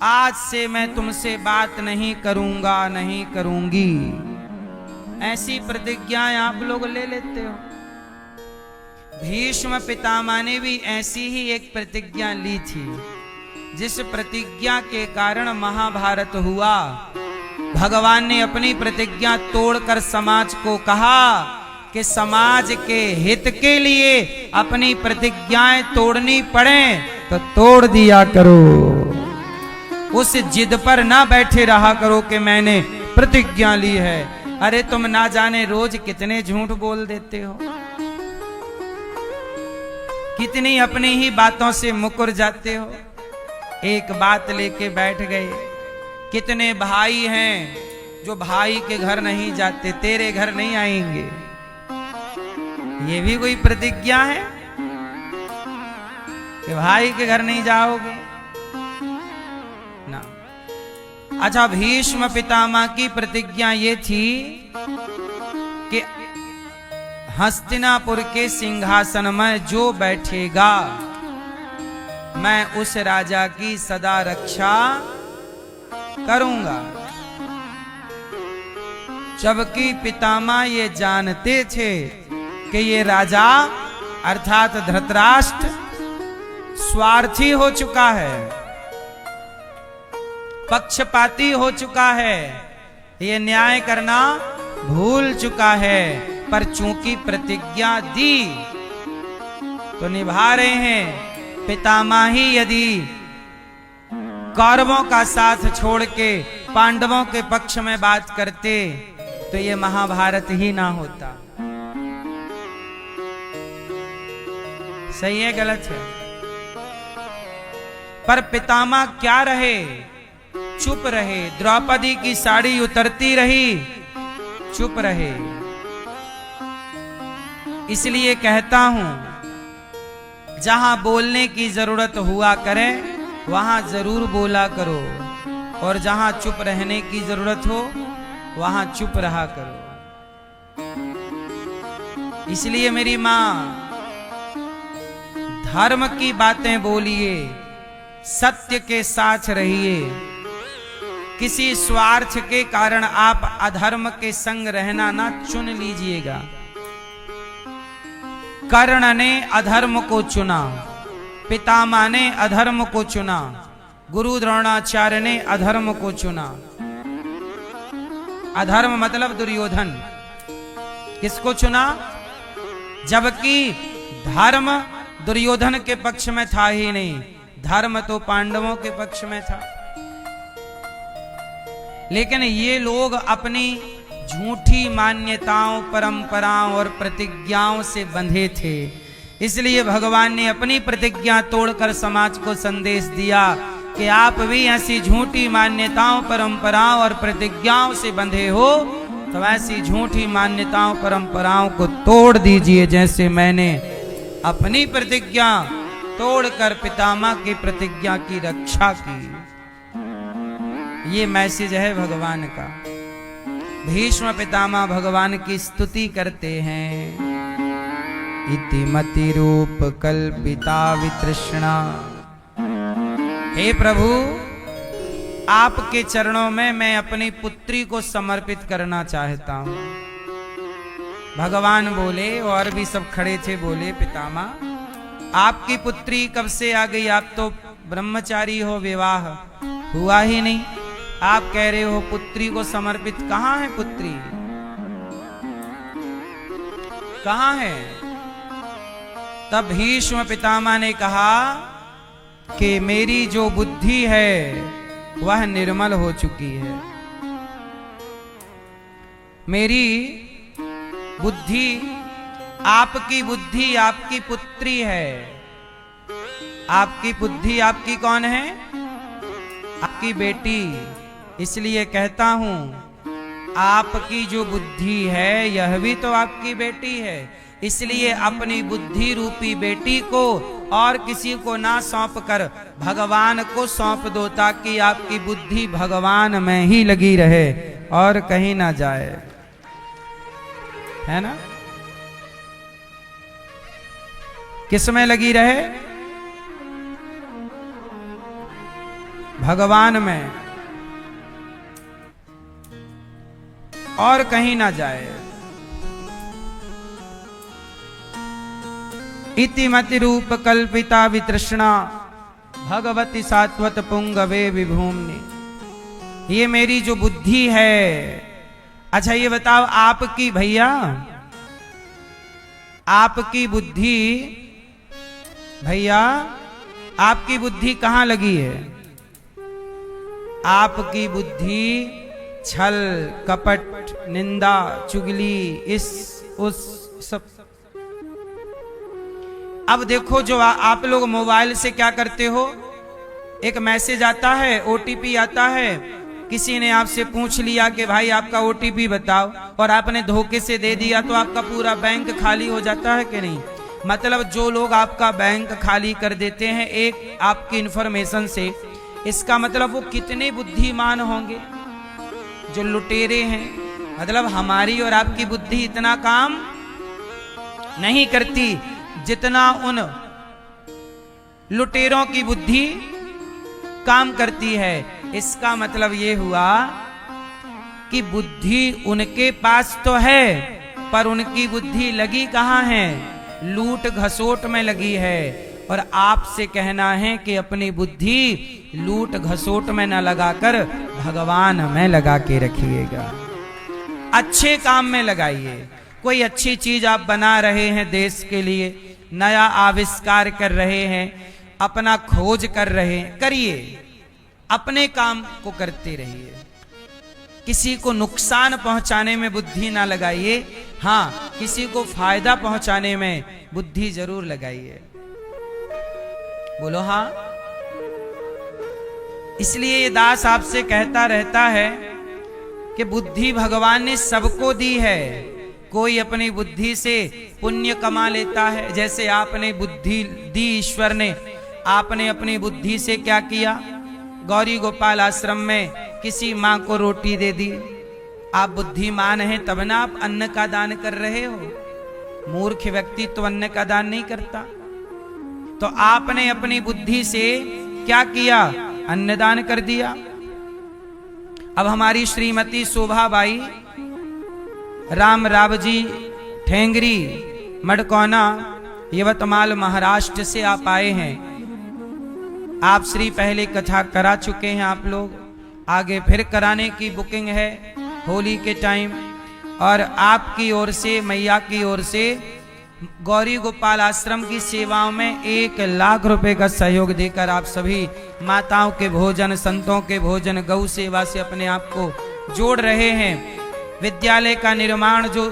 आज से मैं तुमसे बात नहीं करूंगा, नहीं करूंगी। ऐसी प्रतिज्ञाएं आप लोग ले लेते हो। भीष्म पितामह ने भी ऐसी ही एक प्रतिज्ञा ली थी, जिस प्रतिज्ञा के कारण महाभारत हुआ। भगवान ने अपनी प्रतिज्ञा तोड़कर समाज को कहा कि समाज के हित के लिए अपनी प्रतिज्ञाएं तोड़नी पड़े तो तोड़ दिया करो। उस जिद पर ना बैठे रहा करो कि मैंने प्रतिज्ञा ली है। अरे तुम ना जाने रोज कितने झूठ बोल देते हो, कितनी अपनी ही बातों से मुकर जाते हो। एक बात लेके बैठ गए। कितने भाई हैं जो भाई के घर नहीं जाते, तेरे घर नहीं आएंगे। ये भी कोई प्रतिज्ञा है कि भाई के घर नहीं जाओगे ना। अच्छा, भीष्म पितामह की प्रतिज्ञा ये थी कि हस्तिनापुर के सिंहासन में जो बैठेगा मैं उस राजा की सदा रक्षा करूंगा। जबकि पितामह ये जानते थे कि ये राजा अर्थात धृतराष्ट्र स्वार्थी हो चुका है, पक्षपाती हो चुका है, ये न्याय करना भूल चुका है। पर चूंकि प्रतिज्ञा दी तो निभा रहे हैं। पितामह ही यदि कौरवों का साथ छोड़ के पांडवों के पक्ष में बात करते तो ये महाभारत ही ना होता। सही है गलत है? पर पितामह क्या रहे, चुप रहे। द्रौपदी की साड़ी उतरती रही, चुप रहे। इसलिए कहता हूं, जहां बोलने की जरूरत हुआ करे वहां जरूर बोला करो, और जहां चुप रहने की जरूरत हो वहां चुप रहा करो। इसलिए मेरी मां, धर्म की बातें बोलिए, सत्य के साथ रहिए। किसी स्वार्थ के कारण आप अधर्म के संग रहना ना चुन लीजिएगा। कर्ण ने अधर्म को चुना, पितामह ने अधर्म को चुना, गुरु द्रोणाचार्य ने अधर्म को चुना। अधर्म मतलब दुर्योधन। किसको चुना? जबकि धर्म दुर्योधन के पक्ष में था ही नहीं, धर्म तो पांडवों के पक्ष में था। लेकिन ये लोग अपनी झूठी मान्यताओं, परंपराओं और प्रतिज्ञाओं से बंधे थे। इसलिए भगवान ने अपनी प्रतिज्ञा तोड़कर समाज को संदेश दिया कि आप भी ऐसी झूठी मान्यताओं, परंपराओं और प्रतिज्ञाओं से बंधे हो तो ऐसी झूठी मान्यताओं, परंपराओं को तोड़ दीजिए, जैसे मैंने अपनी प्रतिज्ञा तोड़कर पितामह की प्रतिज्ञा की रक्षा की। ये मैसेज है भगवान का। भीष्म पितामह भगवान की स्तुति करते हैं। इति मति रूप कल्पिता वितृष्णा। हे प्रभु, आपके चरणों में मैं अपनी पुत्री को समर्पित करना चाहता हूं। भगवान बोले, और भी सब खड़े थे, बोले पितामह आपकी पुत्री कब से आ गई? आप तो ब्रह्मचारी हो, विवाह हुआ ही नहीं, आप कह रहे हो पुत्री को समर्पित। कहां है पुत्री? कहां है? तब भीष्म पितामह ने कहा कि मेरी जो बुद्धि है वह निर्मल हो चुकी है। मेरी बुद्धि, आपकी बुद्धि आपकी पुत्री है। आपकी बुद्धि आपकी कौन है? आपकी बेटी। इसलिए कहता हूं, आपकी जो बुद्धि है यह भी तो आपकी बेटी है। इसलिए अपनी बुद्धि रूपी बेटी को और किसी को ना सौंप कर भगवान को सौंप दो, ताकि आपकी बुद्धि भगवान में ही लगी रहे और कहीं ना जाए, है ना? किस में लगी रहे? भगवान में और कहीं ना जाए। इति मति रूप कल्पिता वितृष्णा भगवती सात्वत पुंगवे विभूमि। ये मेरी जो बुद्धि है, अच्छा ये बताओ आपकी, भैया आपकी बुद्धि, भैया आपकी बुद्धि कहां लगी है? आपकी बुद्धि छल कपट निंदा चुगली इस उस सब। अब देखो जो आप लोग मोबाइल से क्या करते हो, एक मैसेज आता है, ओटीपी आता है, किसी ने आपसे पूछ लिया कि भाई आपका ओटीपी बताओ, और आपने धोखे से दे दिया तो आपका पूरा बैंक खाली हो जाता है कि नहीं? मतलब जो लोग आपका बैंक खाली कर देते हैं एक आपकी इंफॉर्मेशन से, इसका मतलब वो कितने बुद्धिमान होंगे जो लुटेरे हैं। मतलब हमारी और आपकी बुद्धि इतना काम नहीं करती जितना उन लुटेरों की बुद्धि काम करती है। इसका मतलब ये हुआ कि बुद्धि उनके पास तो है, पर उनकी बुद्धि लगी कहां है? लूट घसोट में लगी है। और आपसे कहना है कि अपनी बुद्धि लूट घसोट में न लगाकर भगवान में लगा के रखिएगा, अच्छे काम में लगाइए। कोई अच्छी चीज आप बना रहे हैं देश के लिए, नया आविष्कार कर रहे हैं, अपना खोज कर रहे हैं, करिए, अपने काम को करते रहिए। किसी को नुकसान पहुंचाने में बुद्धि ना लगाइए, हाँ किसी को फायदा पहुंचाने में बुद्धि जरूर लगाइए। बोलो हाँ। इसलिए ये दास आपसे कहता रहता है कि बुद्धि भगवान ने सबको दी है। कोई अपनी बुद्धि से पुण्य कमा लेता है, जैसे आपने बुद्धि दी ईश्वर ने, आपने अपनी बुद्धि से क्या किया? गौरी गोपाल आश्रम में किसी माँ को रोटी दे दी। आप बुद्धिमान हैं तब ना आप अन्न का दान कर रहे हो। मूर्ख व्यक्ति तो अन्न का दान नहीं करता। तो आपने अपनी बुद्धि से क्या किया? अन्नदान कर दिया। अब हमारी श्रीमती शोभाबाई रामरावजी ठेंगरी मडकौना यवतमाल महाराष्ट्र से आप आए हैं। आप श्री पहले कथा करा चुके हैं आप लोग, आगे फिर कराने की बुकिंग है होली के टाइम। और आपकी ओर से, मैया की ओर से गौरी गोपाल आश्रम की सेवाओं में 1 लाख रुपए का सहयोग देकर आप सभी माताओं के भोजन, संतों के भोजन, गौ सेवा से अपने आप को जोड़ रहे हैं। विद्यालय का निर्माण जो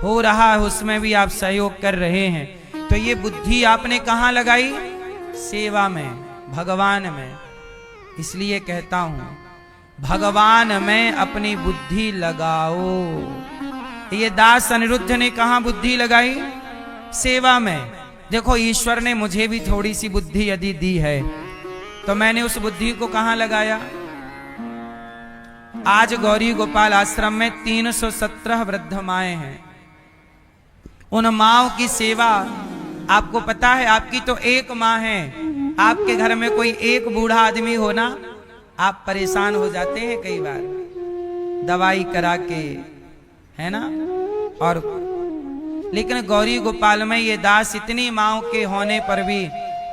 हो रहा है उसमें भी आप सहयोग कर रहे हैं। तो ये बुद्धि आपने कहाँ लगाई? सेवा में, भगवान में। इसलिए कहता हूं भगवान में अपनी बुद्धि लगाओ। ये दास अनिरुद्ध ने कहां बुद्धि लगाई? सेवा में। देखो ईश्वर ने मुझे भी थोड़ी सी बुद्धि यदि दी है तो मैंने उस बुद्धि को कहां लगाया? आज गौरी गोपाल आश्रम में 317 वृद्ध माएं हैं। उन माओं की सेवा, आपको पता है आपकी तो एक माँ है, आपके घर में कोई एक बूढ़ा आदमी हो ना, आप परेशान हो जाते हैं कई बार दवाई करा के, है ना। और लेकिन गौरी गोपाल में ये दास इतनी माओं के होने पर भी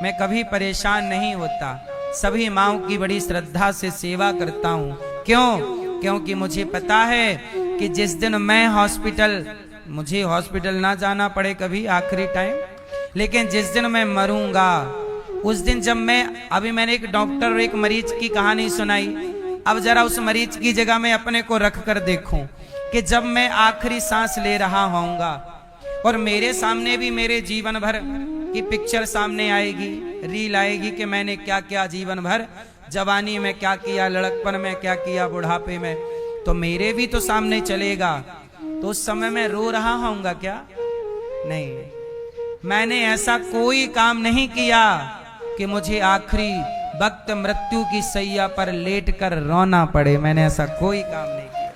मैं कभी परेशान नहीं होता। सभी माओं की बड़ी श्रद्धा से सेवा करता हूँ। क्यों? क्योंकि मुझे पता है कि जिस दिन मैं मुझे हॉस्पिटल ना जाना पड़े कभी आखिरी टाइम, लेकिन जिस दिन मैं मरूंगा उस दिन जब अभी मैंने एक डॉक्टर और एक मरीज की कहानी सुनाई, अब जरा उस मरीज की जगह मैं अपने को रख कर देखूं कि जब मैं आखिरी सांस ले रहा होऊंगा और मेरे सामने भी मेरे जीवन भर की पिक्चर सामने आएगी, रील आएगी कि मैंने क्या क्या जीवन भर, जवानी में क्या किया, लड़कपन में क्या किया, बुढ़ापे में, तो मेरे भी तो सामने चलेगा। तो उस समय मैं रो रहा होऊंगा क्या? नहीं। मैंने ऐसा कोई काम नहीं किया कि मुझे आखिरी वक्त मृत्यु की सैया पर लेटकर रोना पड़े। मैंने ऐसा कोई काम नहीं किया।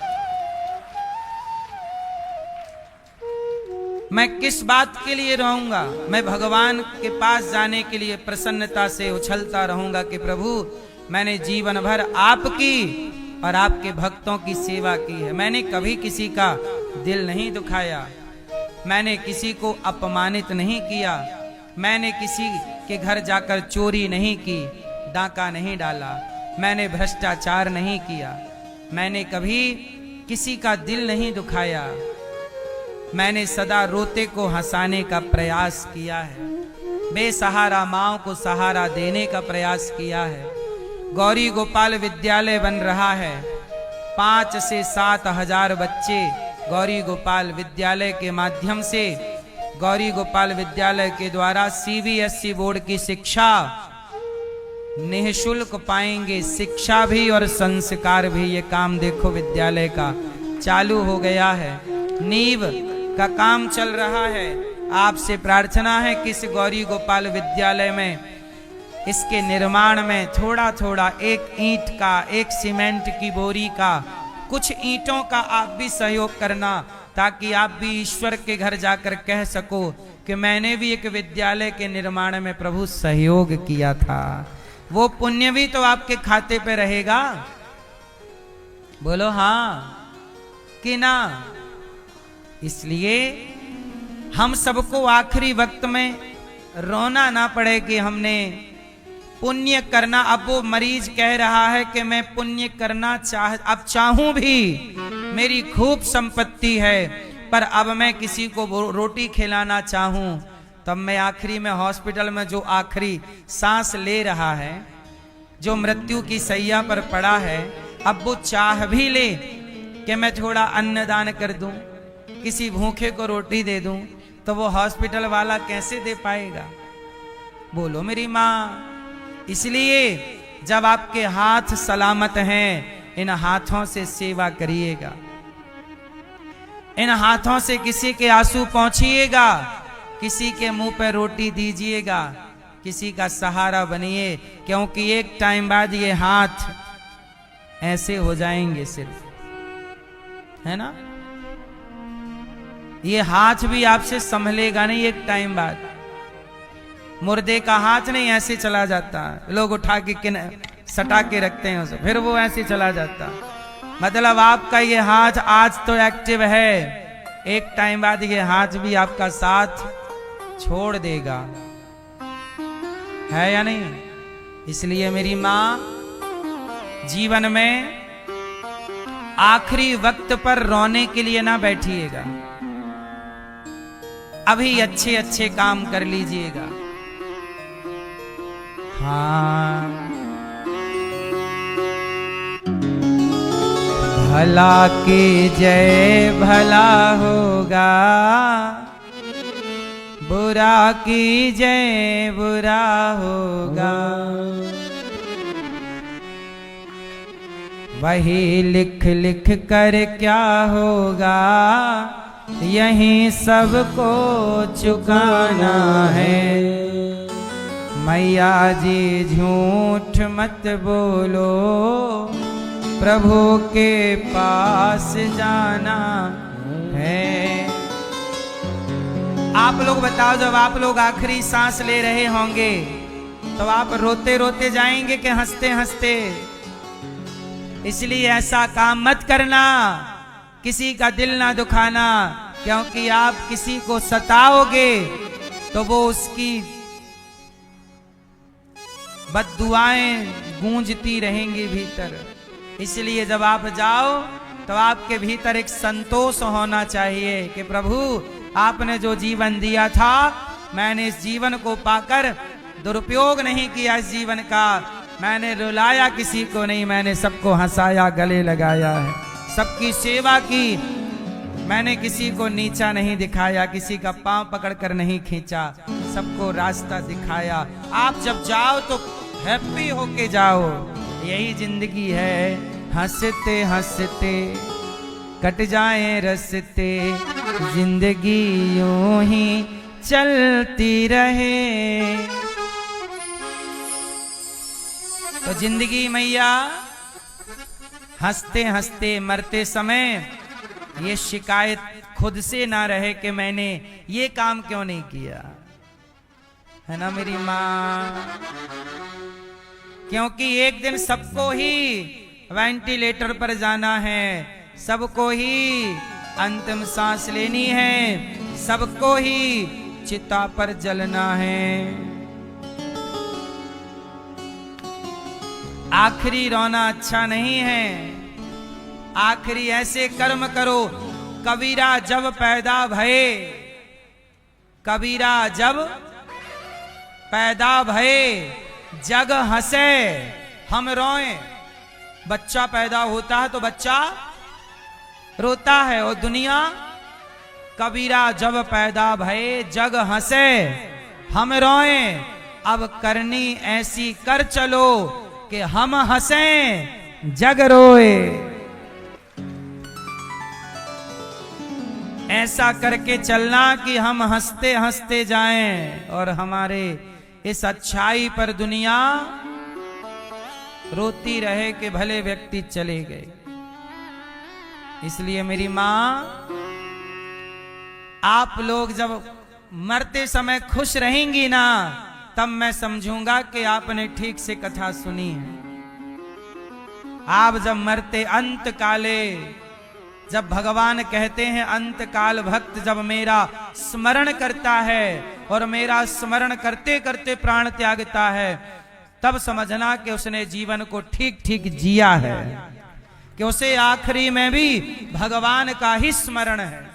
मैं किस बात के लिए रहूंगा? मैं भगवान के पास जाने के लिए प्रसन्नता से उछलता रहूंगा कि प्रभु मैंने जीवन भर आपकी और आपके भक्तों की सेवा की है। मैंने कभी किसी का दिल नहीं दुखाया, मैंने किसी को अपमानित नहीं किया, मैंने किसी के घर जाकर चोरी नहीं की, डाका नहीं डाला, मैंने भ्रष्टाचार नहीं किया, मैंने कभी किसी का दिल नहीं दुखाया। मैंने सदा रोते को हंसाने का प्रयास किया है, बेसहारा माँओं को सहारा देने का प्रयास किया है। गौरी गोपाल विद्यालय बन रहा है, 5 से 7 हजार बच्चे गौरी गोपाल विद्यालय के माध्यम से, गौरी गोपाल विद्यालय के द्वारा CBSE बोर्ड की शिक्षा निःशुल्क पाएंगे। शिक्षा भी और संस्कार भी, ये काम देखो विद्यालय का चालू हो गया है, नींव का काम चल रहा है। आपसे प्रार्थना है कि इस गौरी गोपाल विद्यालय में, इसके निर्माण में थोड़ा थोड़ा, एक ईंट का, एक सीमेंट की बोरी का, कुछ ईंटों का आप भी सहयोग करना, ताकि आप भी ईश्वर के घर जाकर कह सको कि मैंने भी एक विद्यालय के निर्माण में प्रभु सहयोग किया था। वो पुण्य भी तो आपके खाते पे रहेगा। बोलो हाँ कि ना। इसलिए हम सबको आखिरी वक्त में रोना ना पड़े कि हमने पुण्य करना। अब वो मरीज कह रहा है कि मैं पुण्य करना अब चाहूं भी, मेरी खूब संपत्ति है, पर अब मैं किसी को रोटी खिलाना चाहूं, तब मैं आखिरी में हॉस्पिटल में जो आखिरी सांस ले रहा है, जो मृत्यु की सैया पर पड़ा है, अब वो चाह भी ले कि मैं थोड़ा अन्नदान कर दूं, किसी भूखे को रोटी दे दूं, तो वो हॉस्पिटल वाला कैसे दे पाएगा? बोलो मेरी माँ। इसलिए जब आपके हाथ सलामत हैं, इन हाथों से सेवा करिएगा, इन हाथों से किसी के आंसू पहुंचिएगा, किसी के मुंह पर रोटी दीजिएगा, किसी का सहारा बनिए, क्योंकि एक टाइम बाद ये हाथ ऐसे हो जाएंगे सिर्फ, है ना। ये हाथ भी आपसे संभलेगा नहीं एक टाइम बाद। मुर्दे का हाथ नहीं ऐसे चला जाता, लोग उठा के सटा के रखते हैं उसे, फिर वो ऐसे चला जाता। मतलब आपका ये हाथ आज तो एक्टिव है, एक टाइम बाद ये हाथ भी आपका साथ छोड़ देगा, है या नहीं। इसलिए मेरी माँ, जीवन में आखिरी वक्त पर रोने के लिए ना बैठिएगा, अभी अच्छे अच्छे काम कर लीजिएगा। हाँ, भला की जय भला होगा, बुरा की जय बुरा होगा, वही लिख लिख कर क्या होगा, यहीं सबको चुकाना है। मैया जी झूठ मत बोलो, प्रभु के पास जाना है। आप लोग बताओ, जब आप लोग आखिरी सांस ले रहे होंगे तो आप रोते रोते जाएंगे कि हंसते हंसते? इसलिए ऐसा काम मत करना, किसी का दिल ना दुखाना, क्योंकि आप किसी को सताओगे तो वो उसकी बद्दुआएं गूंजती रहेंगी भीतर। इसलिए जब आप जाओ तो आपके भीतर एक संतोष होना चाहिए कि प्रभु आपने जो जीवन दिया था, मैंने इस जीवन को पाकर दुरुपयोग नहीं किया, इस जीवन का मैंने रुलाया किसी को नहीं, मैंने सबको हंसाया, गले लगाया है, सबकी सेवा की, मैंने किसी को नीचा नहीं दिखाया, किसी का पांव पकड़कर नहीं खींचा, सबको रास्ता दिखाया। आप जब जाओ तो हैप्पी होके जाओ, यही जिंदगी है। हंसते हंसते कट जाए रस्ते, जिंदगी यूं ही चलती रहे। तो जिंदगी मैया हंसते हंसते मरते समय ये शिकायत खुद से ना रहे कि मैंने ये काम क्यों नहीं किया, है ना मेरी माँ। क्योंकि एक दिन सबको ही वेंटिलेटर पर जाना है, सबको ही अंतिम सांस लेनी है, सबको ही चिता पर जलना है। आखिरी रोना अच्छा नहीं है। आखिरी ऐसे कर्म करो, कबीरा जब पैदा भये, कबीरा जब पैदा भये जग हंसे हम रोए। बच्चा पैदा होता है तो बच्चा रोता है, और दुनिया कबीरा जब पैदा भये जग हंसे हम रोए। अब करनी ऐसी कर चलो कि हम हंसे जग रोए। ऐसा करके चलना कि हम हंसते हंसते जाएं और हमारे इस अच्छाई पर दुनिया रोती रहे कि भले व्यक्ति चले गए। इसलिए मेरी मां, आप लोग जब मरते समय खुश रहेंगी ना, तब मैं समझूंगा कि आपने ठीक से कथा सुनी है। आप जब मरते अंत काले, जब भगवान कहते हैं अंत काल भक्त जब मेरा स्मरण करता है और मेरा स्मरण करते करते प्राण त्यागता है, तब समझना कि उसने जीवन को ठीक ठीक जिया है, कि उसे आखिरी में भी भगवान का ही स्मरण है।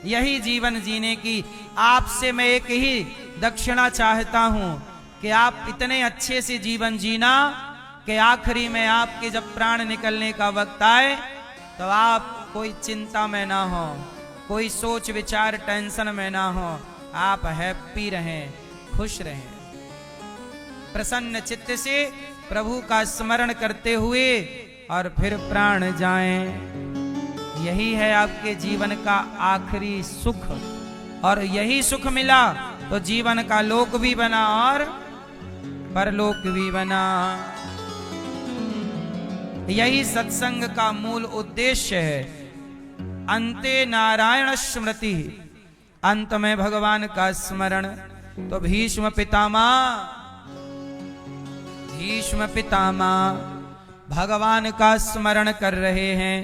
यही जीवन जीने की आपसे मैं एक ही दक्षिणा चाहता हूं कि आप इतने अच्छे से जीवन जीना कि आखिरी में आपके जब प्राण निकलने का वक्त आए तो आप कोई चिंता में ना हो, कोई सोच विचार टेंशन में ना हो, आप हैप्पी रहें, खुश रहें, प्रसन्न चित्त से प्रभु का स्मरण करते हुए और फिर प्राण जाएं। यही है आपके जीवन का आखिरी सुख, और यही सुख मिला तो जीवन का लोक भी बना और परलोक भी बना। यही सत्संग का मूल उद्देश्य है। अंते नारायण स्मृति, अंत में भगवान का स्मरण। तो भीष्म पितामह भगवान का स्मरण कर रहे हैं।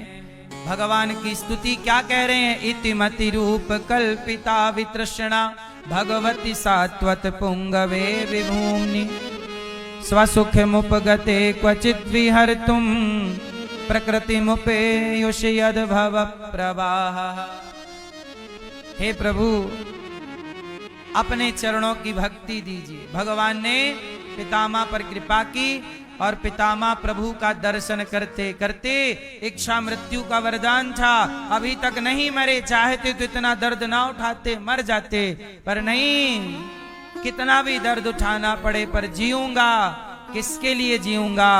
भगवान की स्तुति क्या कह रहे हैं? इतिमति रूप कल्पिता वितृष्णा भगवती सात्वत पुंगवे विभूमि स्वसुख मुपगते क्वचित विहर्तुम प्रकृति मुपेयुष यद भव प्रवाह। हे प्रभु, अपने चरणों की भक्ति दीजिए। भगवान ने पितामह पर कृपा की और पितामह प्रभु का दर्शन करते करते, इच्छा मृत्यु का वरदान था, अभी तक नहीं मरे, चाहते तो इतना दर्द ना उठाते, मर जाते, पर नहीं, कितना भी दर्द उठाना पड़े पर जीऊंगा। किसके लिए जीऊंगा?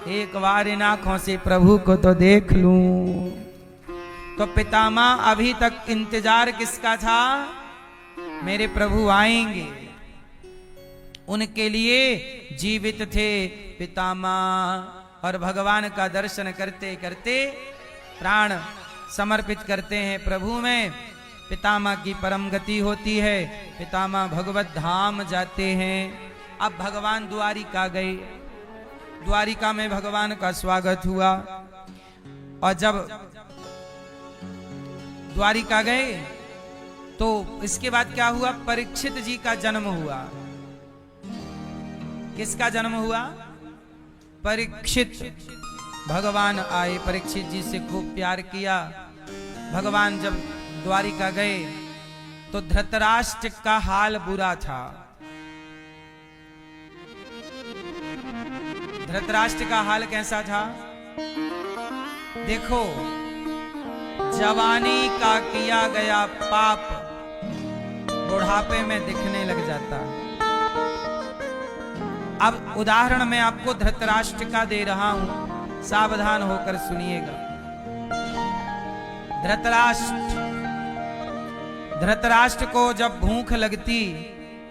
एक बार इन आंखों से प्रभु को तो देख लूं। तो पितामह अभी तक इंतजार किसका था? मेरे प्रभु आएंगे, उनके लिए जीवित थे पितामह। और भगवान का दर्शन करते करते प्राण समर्पित करते हैं प्रभु में। पितामह की परम गति होती है, पितामह भगवत धाम जाते हैं। अब भगवान द्वारिका गए, द्वारिका में भगवान का स्वागत हुआ। और जब द्वारिका गए तो इसके बाद क्या हुआ? परीक्षित जी का जन्म हुआ। किसका जन्म हुआ? परीक्षित। भगवान आए, परीक्षित जी से खूब प्यार किया। भगवान जब द्वारिका गए तो धृतराष्ट्र का हाल बुरा था। धृतराष्ट्र का हाल कैसा था? देखो, जवानी का किया गया पाप बुढ़ापे में दिखने लग जाता। अब उदाहरण मैं आपको धृतराष्ट्र का दे रहा हूं, सावधान होकर सुनिएगा। धृतराष्ट्र को जब भूख लगती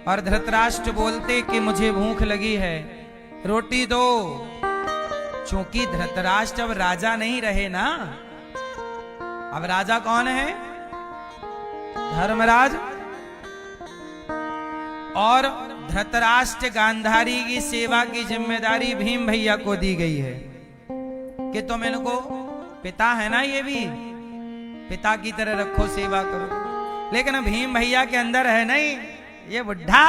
और धृतराष्ट्र बोलते कि मुझे भूख लगी है, रोटी दो। चूंकि धृतराष्ट्र अब राजा नहीं रहे ना, अब राजा कौन है? धर्मराज। और धृतराष्ट्र गांधारी की सेवा की जिम्मेदारी भीम भैया को दी गई है कि तुम इनको, पिता है ना ये भी, पिता की तरह रखो, सेवा करो। लेकिन भीम भैया के अंदर है नहीं, ये बुढ़ा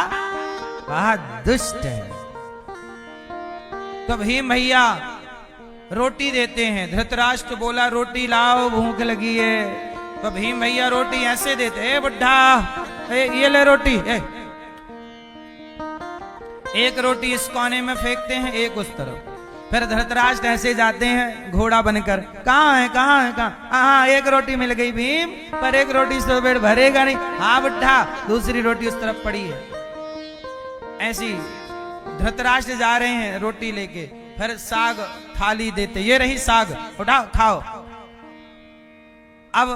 बहुत दुष्ट है। तो भीम भैया रोटी देते हैं। धृतराष्ट्र बोला रोटी लाओ, भूख लगी है। तो भीम भैया रोटी ऐसे देते, ए बुढ़ा, ये ले रोटी। एक रोटी इस कोने में फेंकते हैं, एक उस तरफ। फिर धृतराष्ट्र ऐसे जाते हैं घोड़ा बनकर, कहाँ है कहाँ है कहाँ, हाँ एक रोटी मिल गई भीम, पर एक रोटी से पेट भरेगा नहीं। हाँ बुढ़ा, दूसरी रोटी उस तरफ पड़ी है। ऐसी धृतराष्ट्र जा रहे हैं रोटी लेके, फिर साग थाली देते, ये रही साग, उठाओ खाओ। अब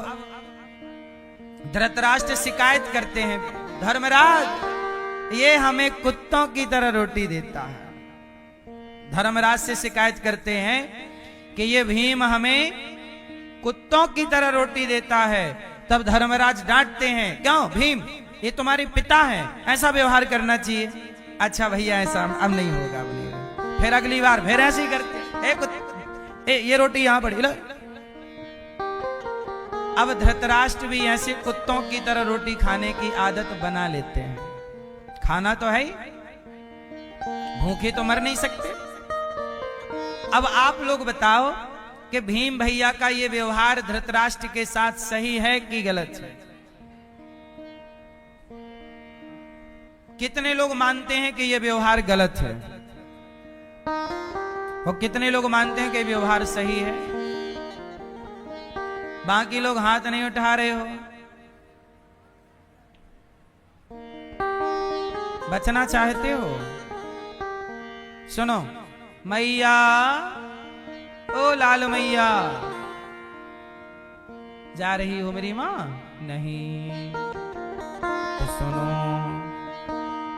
धृतराष्ट्र शिकायत करते हैं, धर्मराज ये हमें कुत्तों की तरह रोटी देता है। धर्मराज से शिकायत करते हैं कि ये भीम हमें कुत्तों की तरह रोटी देता है। तब धर्मराज डांटते हैं, क्यों भीम, ये तुम्हारे पिता हैं, ऐसा व्यवहार करना चाहिए। अच्छा भैया ऐसा अब नहीं होगा, अब नहीं होगा। फिर अगली बार फिर ऐसे ही करते, ये रोटी यहां पड़ी लो। अब धृतराष्ट्र भी ऐसे कुत्तों की तरह रोटी खाने की आदत बना लेते हैं। खाना तो है ही, भूखे तो मर नहीं सकते। अब आप लोग बताओ कि भीम भैया का ये व्यवहार धृतराष्ट्र के साथ सही है कि गलत है? कितने लोग मानते हैं कि यह व्यवहार गलत है और कितने लोग मानते हैं कि व्यवहार सही है? बाकी लोग हाथ नहीं उठा रहे हो। बचना चाहते हो? सुनो, मैया, ओ लाल मैया, जा रही हो मेरी मां? नहीं तो सुनो,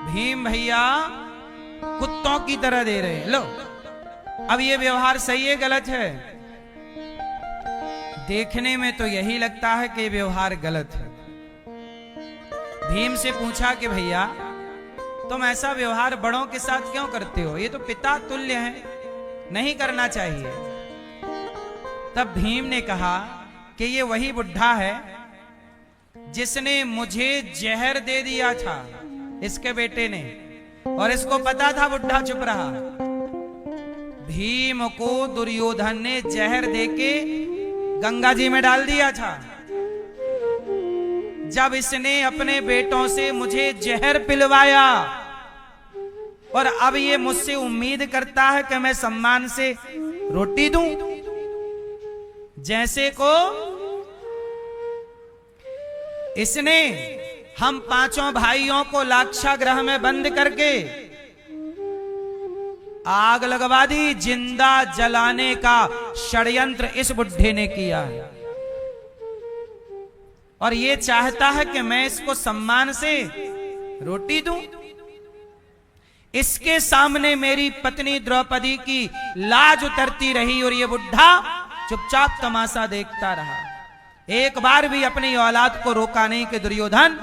भीम भैया कुत्तों की तरह दे रहे हैं। लो, अब ये व्यवहार सही है गलत है? देखने में तो यही लगता है कि व्यवहार गलत है। भीम से पूछा कि भैया तुम ऐसा व्यवहार बड़ों के साथ क्यों करते हो? ये तो पिता तुल्य है, नहीं करना चाहिए। तब भीम ने कहा कि ये वही बुढ़ा है जिसने मुझे जहर दे दिया था, इसके बेटे ने, और इसको पता था बुढ़ा चुप रहा। भीम को दुर्योधन ने जहर देके गंगा जी में डाल दिया था। जब इसने अपने बेटों से मुझे जहर पिलवाया और अब ये मुझसे उम्मीद करता है कि मैं सम्मान से रोटी दूं, जैसे को इसने हम पांचों भाइयों को लाक्षागृह में बंद करके आग लगवा दी। जिंदा जलाने का षड्यंत्र इस बुढ़े ने किया है और ये चाहता है कि मैं इसको सम्मान से रोटी दूं। इसके सामने मेरी पत्नी द्रौपदी की लाज उतरती रही और ये बुढ़ा चुपचाप तमाशा देखता रहा। एक बार भी अपनी औलाद को रोका नहीं कि दुर्योधन,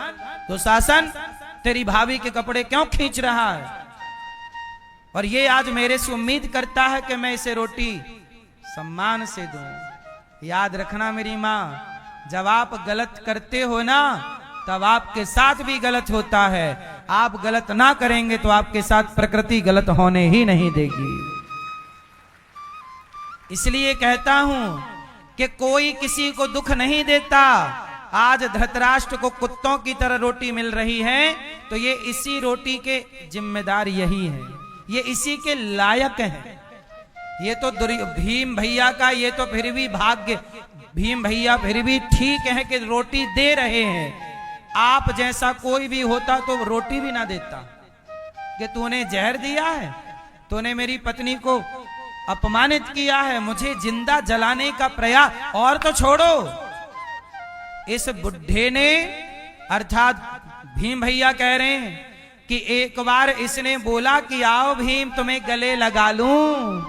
दुशासन, तेरी भाभी के कपड़े क्यों खींच रहा है? और ये आज मेरे से उम्मीद करता है कि मैं इसे रोटी सम्मान से दूं। याद रखना मेरी मां, जब आप गलत करते हो ना, तब आपके साथ भी गलत होता है। आप गलत ना करेंगे तो आपके साथ प्रकृति गलत होने ही नहीं देगी। इसलिए कहता हूं कि कोई किसी को दुख नहीं देता। आज धृतराष्ट्र को कुत्तों की तरह रोटी मिल रही है तो ये इसी रोटी के जिम्मेदार यही है, ये इसी के लायक है। ये तो भीम भैया का ये तो फिर भी भाग्य, भीम भैया फिर भी ठीक है कि रोटी दे रहे हैं। आप जैसा कोई भी होता तो रोटी भी ना देता कि तूने जहर दिया है, तूने मेरी पत्नी को अपमानित किया है, मुझे जिंदा जलाने का प्रयास। और तो छोड़ो, इस बुढ़े ने, अर्थात भीम भैया कह रहे हैं कि एक बार इसने बोला कि आओ भीम तुम्हें गले लगा लूं,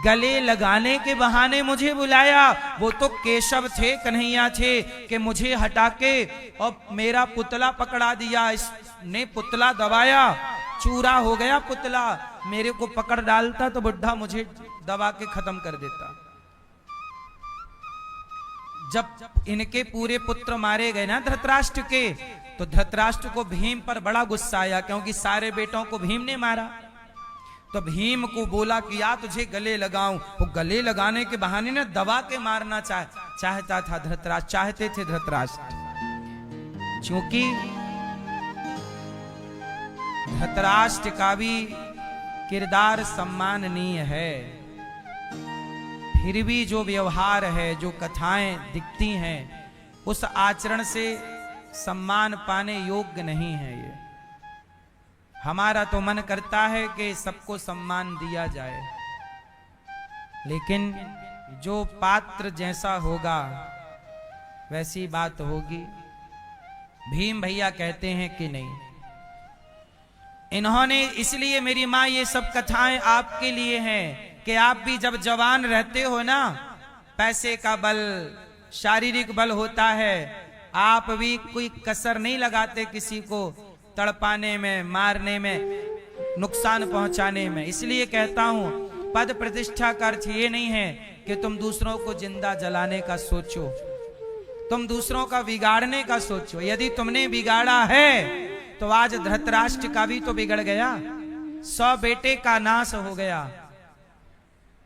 गले लगाने के बहाने मुझे बुलाया। वो तो केशव थे, कन्हैया थे कि मुझे हटा के और मेरा पुतला पकड़ा दिया। इसने पुतला दबाया, चूरा हो गया पुतला। मेरे को पकड़ डालता तो बुढ़ा मुझे दबा के खत्म कर देता। जब इनके पूरे पुत्र मारे गए ना धृतराष्ट्र के, तो धृतराष्ट्र को भीम पर बड़ा गुस्सा आया, क्योंकि सारे बेटों को भीम ने मारा। तो भीम को बोला कि या तुझे गले लगाऊं। वो गले लगाने के बहाने ना दबा के मारना चाहता था धृतराष्ट्र, चाहते थे धृतराष्ट्र। क्योंकि धृतराष्ट्र का भी किरदार सम्माननीय है, फिर भी जो व्यवहार है, जो कथाएं दिखती हैं, उस आचरण से सम्मान पाने योग्य नहीं है। ये हमारा तो मन करता है कि सबको सम्मान दिया जाए, लेकिन जो पात्र जैसा होगा वैसी बात होगी। भीम भैया कहते हैं कि नहीं, इन्होंने इसलिए मेरी माँ ये सब कथाएं आपके लिए हैं कि आप भी जब जवान रहते हो ना, पैसे का बल, शारीरिक बल होता है, आप भी कोई कसर नहीं लगाते किसी को तड़पाने में, मारने में, नुकसान पहुंचाने में। इसलिए कहता हूं, पद प्रतिष्ठा का अर्थ ये नहीं है कि तुम दूसरों को जिंदा जलाने का सोचो, तुम दूसरों का बिगाड़ने का सोचो। यदि तुमने बिगाड़ा है तो आज धृतराष्ट्र का भी तो बिगड़ गया, 100 बेटे का नाश हो गया।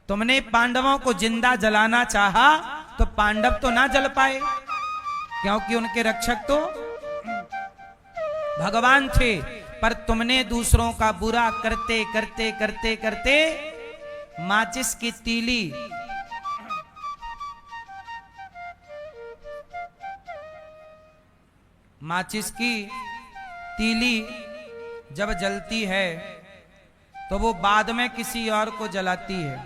तुमने पांडवों को जिंदा जलाना चाहा तो पांडव तो ना जल पाए, क्योंकि उनके रक्षक तो भगवान थे। पर तुमने दूसरों का बुरा करते करते करते करते माचिस की तीली, माचिस की तीली जब जलती है तो वो बाद में किसी और को जलाती है,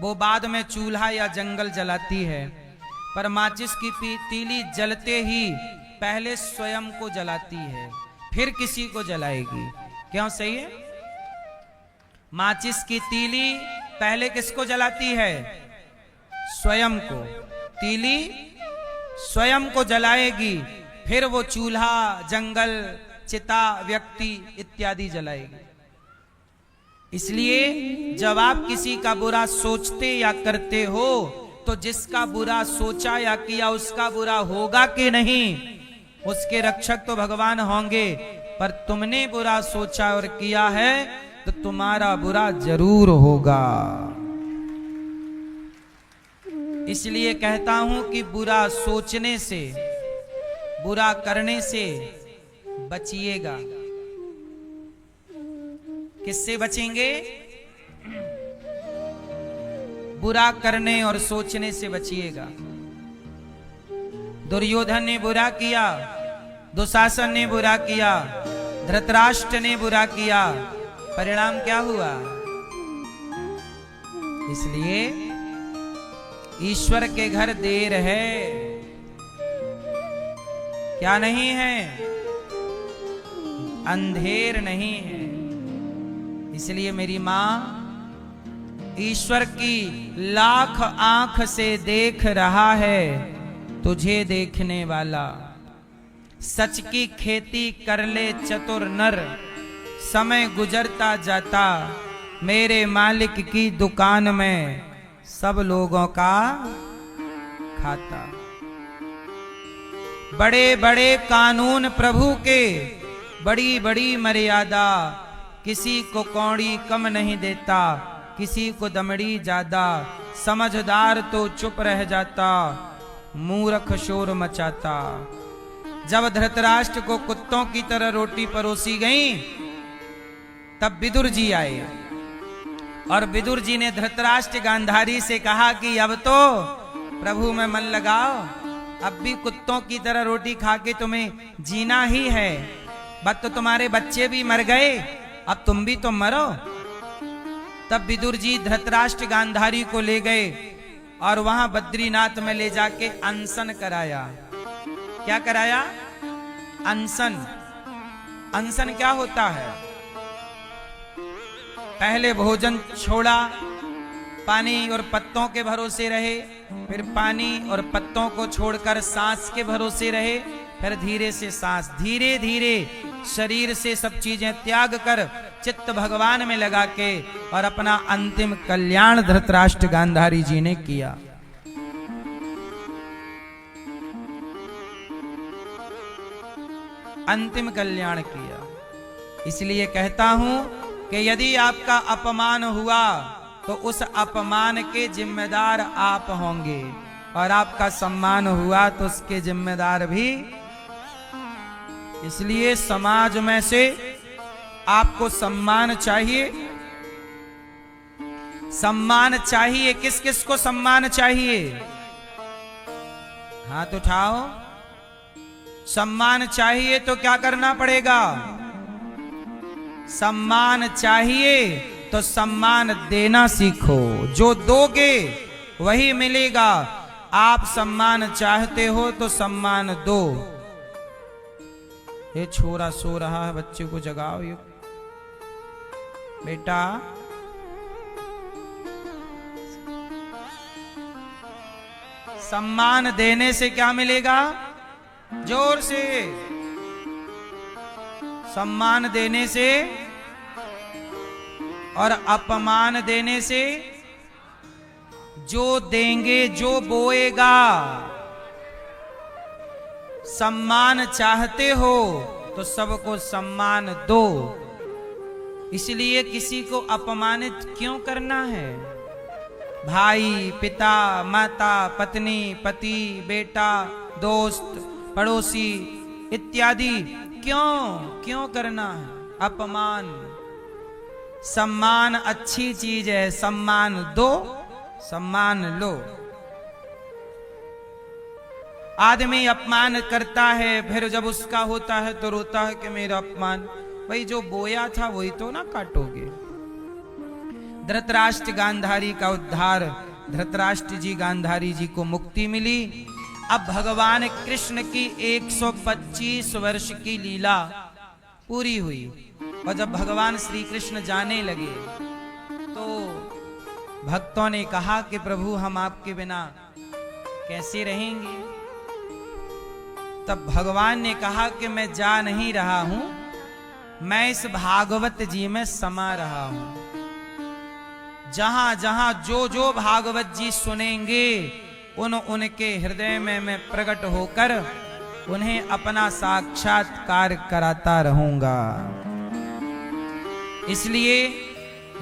वो बाद में चूल्हा या जंगल जलाती है। पर माचिस की तीली जलते ही पहले स्वयं को जलाती है, फिर किसी को जलाएगी। क्यों? सही है। माचिस की तीली पहले किसको जलाती है? स्वयं को। तीली स्वयं को जलाएगी, फिर वो चूल्हा, जंगल, चिता, व्यक्ति इत्यादि जलाएगी। इसलिए जब आप किसी का बुरा सोचते या करते हो तो जिसका बुरा सोचा या किया उसका बुरा होगा कि नहीं, उसके रक्षक तो भगवान होंगे। पर तुमने बुरा सोचा और किया है तो तुम्हारा बुरा जरूर होगा। इसलिए कहता हूं कि बुरा सोचने से, बुरा करने से बचिएगा। किससे बचेंगे? बुरा करने और सोचने से बचिएगा। दुर्योधन ने बुरा किया, दुशासन ने बुरा किया, धृतराष्ट्र ने बुरा किया, परिणाम क्या हुआ? इसलिए ईश्वर के घर देर है, क्या नहीं है? अंधेर नहीं है। इसलिए मेरी मां, ईश्वर की लाख आंख से देख रहा है तुझे देखने वाला। सच की खेती कर ले चतुर नर, समय गुजरता जाता मेरे मालिक की दुकान में सब लोगों का खाता। बड़े बड़े कानून प्रभु के, बड़ी बड़ी मर्यादा, किसी को कौड़ी कम नहीं देता, किसी को दमड़ी ज्यादा। समझदार तो चुप रह जाता, मूर्ख शोर मचाता। जब धृतराष्ट्र को कुत्तों की तरह रोटी परोसी गई तब विदुर जी आए और विदुर जी ने धृतराष्ट्र गांधारी से कहा कि अब तो प्रभु में मन लगाओ, अब भी कुत्तों की तरह रोटी खा के तुम्हें जीना ही है। बस तो तुम्हारे बच्चे भी मर गए, अब तुम भी तो मरो। तब विदुर जी धृतराष्ट्र गांधारी को ले गए और वहां बद्रीनाथ में ले जाके अनशन कराया। क्या कराया? अनशन। अनशन क्या होता है? पहले भोजन छोड़ा, पानी और पत्तों के भरोसे रहे, फिर पानी और पत्तों को छोड़कर सांस के भरोसे रहे, फिर धीरे से सांस, धीरे धीरे शरीर से सब चीजें त्याग कर चित्त भगवान में लगा के और अपना अंतिम कल्याण धृतराष्ट्र गांधारी जी ने किया। अंतिम कल्याण किया। इसलिए कहता हूं कि यदि आपका अपमान हुआ तो उस अपमान के जिम्मेदार आप होंगे, और आपका सम्मान हुआ तो उसके जिम्मेदार भी। इसलिए समाज में से आपको सम्मान चाहिए। सम्मान चाहिए, किस किस को सम्मान चाहिए? हाथ उठाओ। सम्मान चाहिए तो क्या करना पड़ेगा? सम्मान चाहिए तो सम्मान देना सीखो। जो दोगे वही मिलेगा। आप सम्मान चाहते हो तो सम्मान दो। ये छोरा सो रहा है, बच्चे को जगाओ। ये बेटा, सम्मान देने से क्या मिलेगा? जोर से। सम्मान देने से और अपमान देने से। जो देंगे, जो बोएगा। सम्मान चाहते हो तो सबको सम्मान दो। इसलिए किसी को अपमानित क्यों करना है? भाई, पिता, माता, पत्नी, पति, बेटा, दोस्त, पड़ोसी इत्यादि क्यों करना है अपमान? सम्मान अच्छी चीज है। सम्मान दो, सम्मान लो। आदमी अपमान करता है, फिर जब उसका होता है तो रोता है कि मेरा अपमान। भाई, जो बोया था वही तो ना काटोगे। धृतराष्ट्र गांधारी का उद्धार, धृतराष्ट्र जी गांधारी जी को मुक्ति मिली। अब भगवान कृष्ण की 125 वर्ष की लीला पूरी हुई, और जब भगवान श्री कृष्ण जाने लगे तो भक्तों ने कहा कि प्रभु, हम आपके बिना कैसे रहेंगे? तब भगवान ने कहा कि मैं जा नहीं रहा हूं, मैं इस भागवत जी में समा रहा हूं। जहां जहां जो जो भागवत जी सुनेंगे उनके हृदय में मैं प्रकट होकर उन्हें अपना साक्षात्कार कराता रहूंगा। इसलिए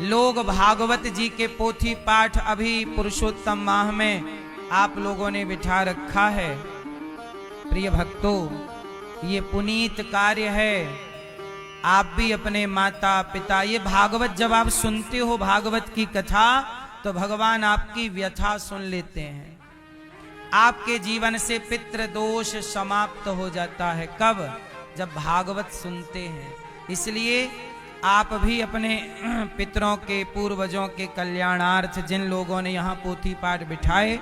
लोग भागवत जी के पोथी पाठ अभी पुरुषोत्तम माह में आप लोगों ने बिठा रखा है। प्रिय भक्तों, ये पुनीत कार्य है। आप भी अपने माता पिता, ये भागवत जब आप सुनते हो, भागवत की कथा, तो भगवान आपकी व्यथा सुन लेते हैं। आपके जीवन से पितृ दोष समाप्त हो जाता है। कब? जब भागवत सुनते हैं। इसलिए आप भी अपने पितरों के, पूर्वजों के कल्याणार्थ, जिन लोगों ने यहाँ पोथी पाठ बिठाए,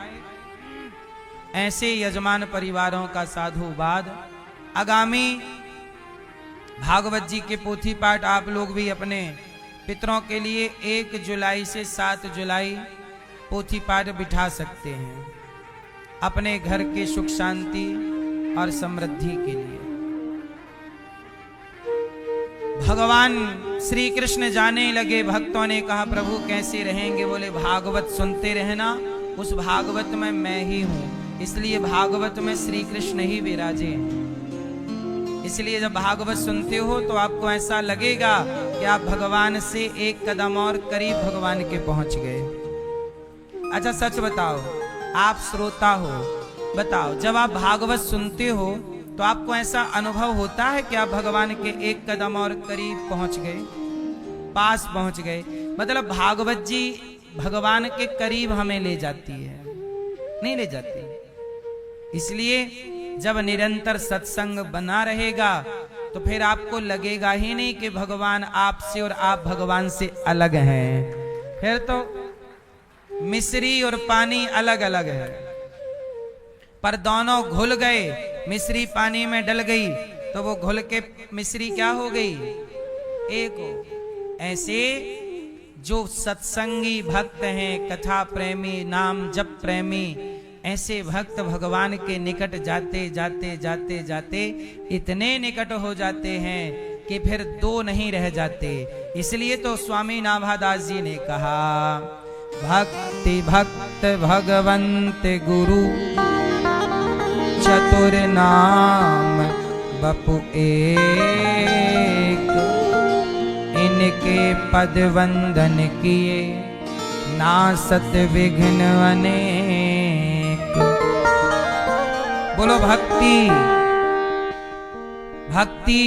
ऐसे यजमान परिवारों का साधुवाद। आगामी भागवत जी के पोथी पाठ आप लोग भी अपने पितरों के लिए 1 जुलाई से 7 जुलाई पोथी पाठ बिठा सकते हैं, अपने घर के सुख शांति और समृद्धि के लिए। भगवान श्री कृष्ण जाने लगे। भक्तों ने कहा, प्रभु कैसे रहेंगे? बोले, भागवत सुनते रहना। उस भागवत में मैं ही हूं, इसलिए भागवत में श्री कृष्ण ही विराजे हैं। इसलिए जब भागवत सुनते हो तो आपको ऐसा लगेगा कि आप भगवान से एक कदम और करीब भगवान के पहुंच गए। अच्छा, सच बताओ, आप श्रोता हो, बताओ, जब आप भागवत सुनते हो तो आपको ऐसा अनुभव होता है कि आप भगवान के एक कदम और करीब पहुंच गए, पास पहुंच गए? मतलब भागवत जी भगवान के करीब हमें ले जाती है? नहीं ले जाती। इसलिए जब निरंतर सत्संग बना रहेगा तो फिर आपको लगेगा ही नहीं कि भगवान आपसे और आप भगवान से अलग हैं। फिर तो मिश्री और पानी अलग अलग है, पर दोनों घुल गए। मिश्री पानी में डल गई तो वो घुल के मिश्री क्या हो गई? एक हो। ऐसे जो सत्संगी भक्त हैं, कथा प्रेमी, नाम जप प्रेमी, ऐसे भक्त भगवान के निकट जाते जाते जाते जाते इतने निकट हो जाते हैं कि फिर दो नहीं रह जाते। इसलिए तो स्वामी नाभादास जी ने कहा, भक्ति भक्त भगवंत गुरु चतुर नाम बपु एक, इनके पद वंदन किए नासत विघ्न अनेक। बोलो भक्ति भक्ति